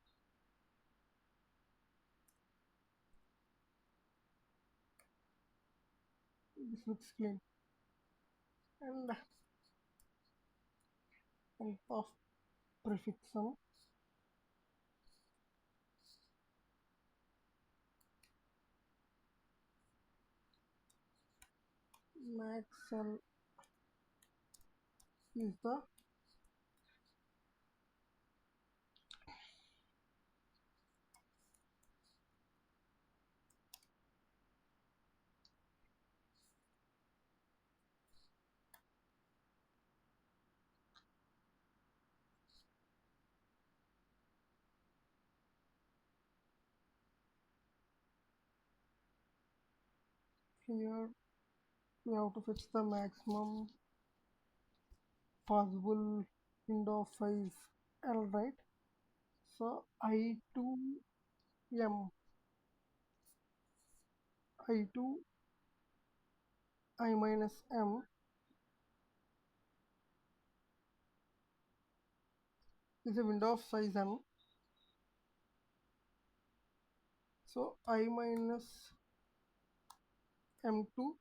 this looks clean and help of prefix sum max L is the here we have to fetch the maximum possible window of size L, right? So I to M I2 I minus m is a window of size m. So I minus m2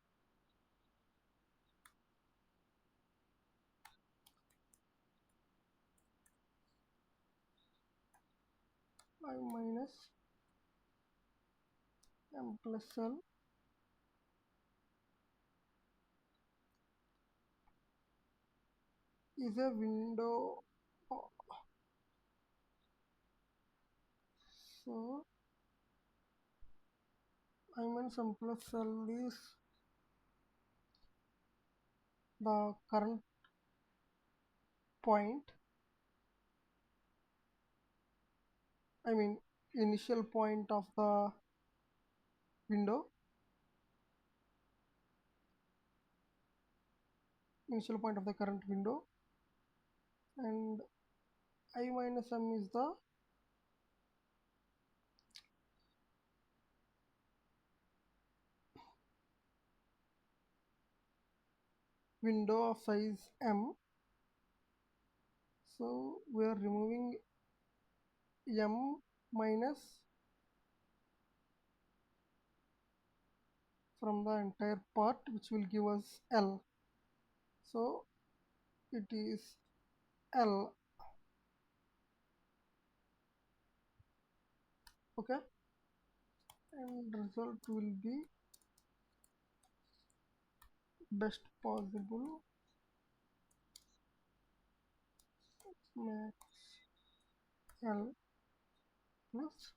I minus m plus l is a window. So I minus m plus l is the current point, I mean initial point of the window, initial point of the current window, and I minus m is the window of size m. So we are removing m minus from the entire part, which will give us l. So it is l. Okay, and result will be best possible max l plus.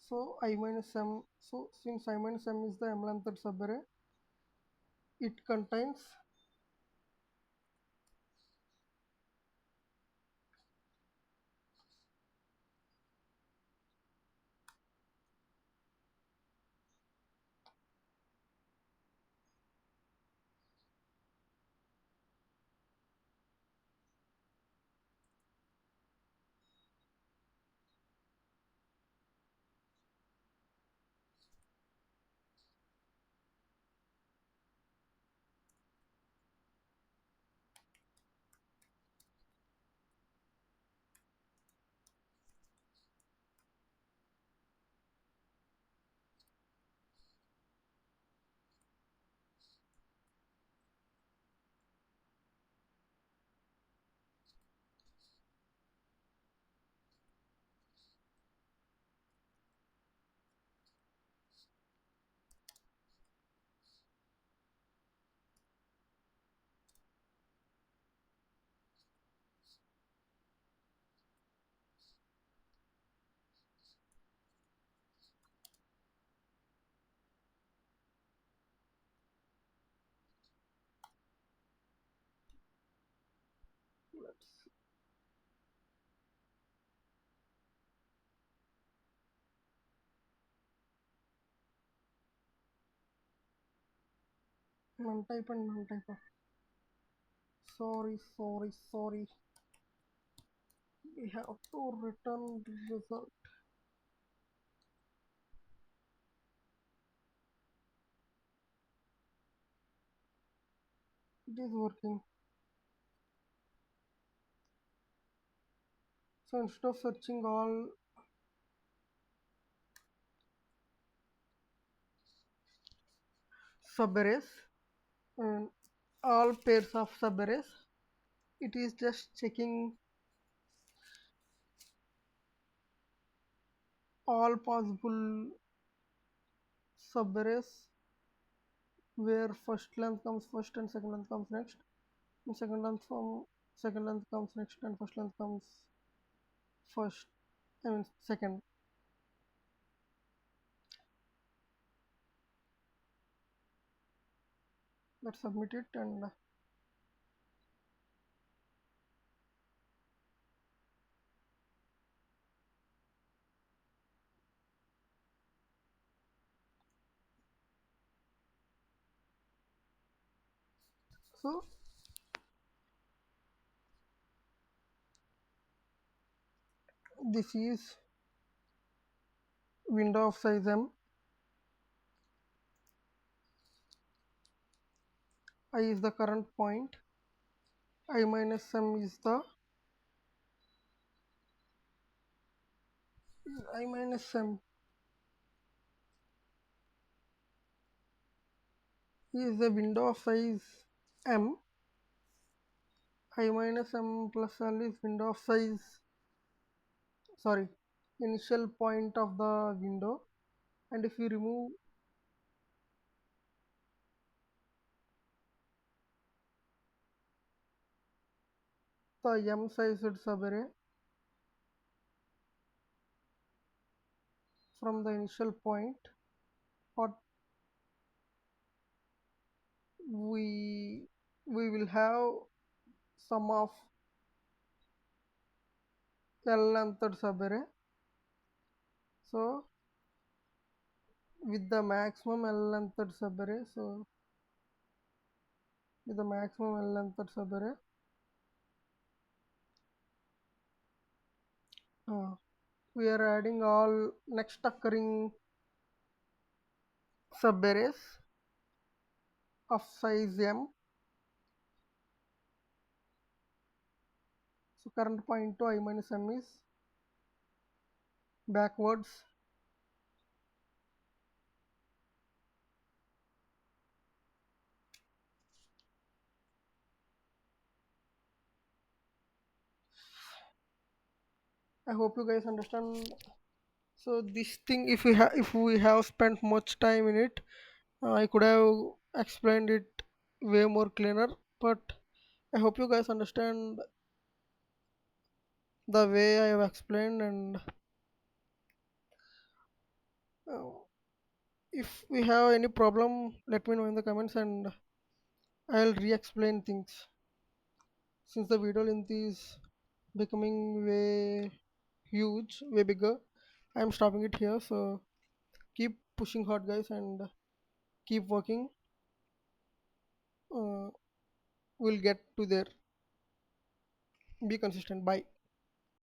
So I minus m. So since I minus m is the m-length subarray, it contains let's non-type and non-type. Sorry. We have to return the result. It is working. So instead of searching all subarrays and all pairs of subarrays, it is just checking all possible subarrays where first length comes first and second length comes next, and second length comes next and first length comes first, I mean second. Let's submit it, and so This is window of size M. I is the current point. I minus M is the I minus M is the window of size M. I minus M plus L is window of size, sorry, initial point of the window. And if you remove the M sized subarray from the initial point, what we we will have sum of L length subarray. So with the maximum L length subarray, so with the maximum L length subarray, we are adding all next occurring subarrays of size M. So current point to I minus M is backwards. I hope you guys understand. So this thing, if we have spent much time in it, I could have explained it way more cleaner. But I hope you guys understand the way I have explained. And uh, if we have any problem, let me know in the comments, and I'll re-explain things. Since the video length is becoming way huge, way bigger, I'm stopping it here. So keep pushing hard, guys, and keep working. Uh, we'll get to there. Be consistent. Bye.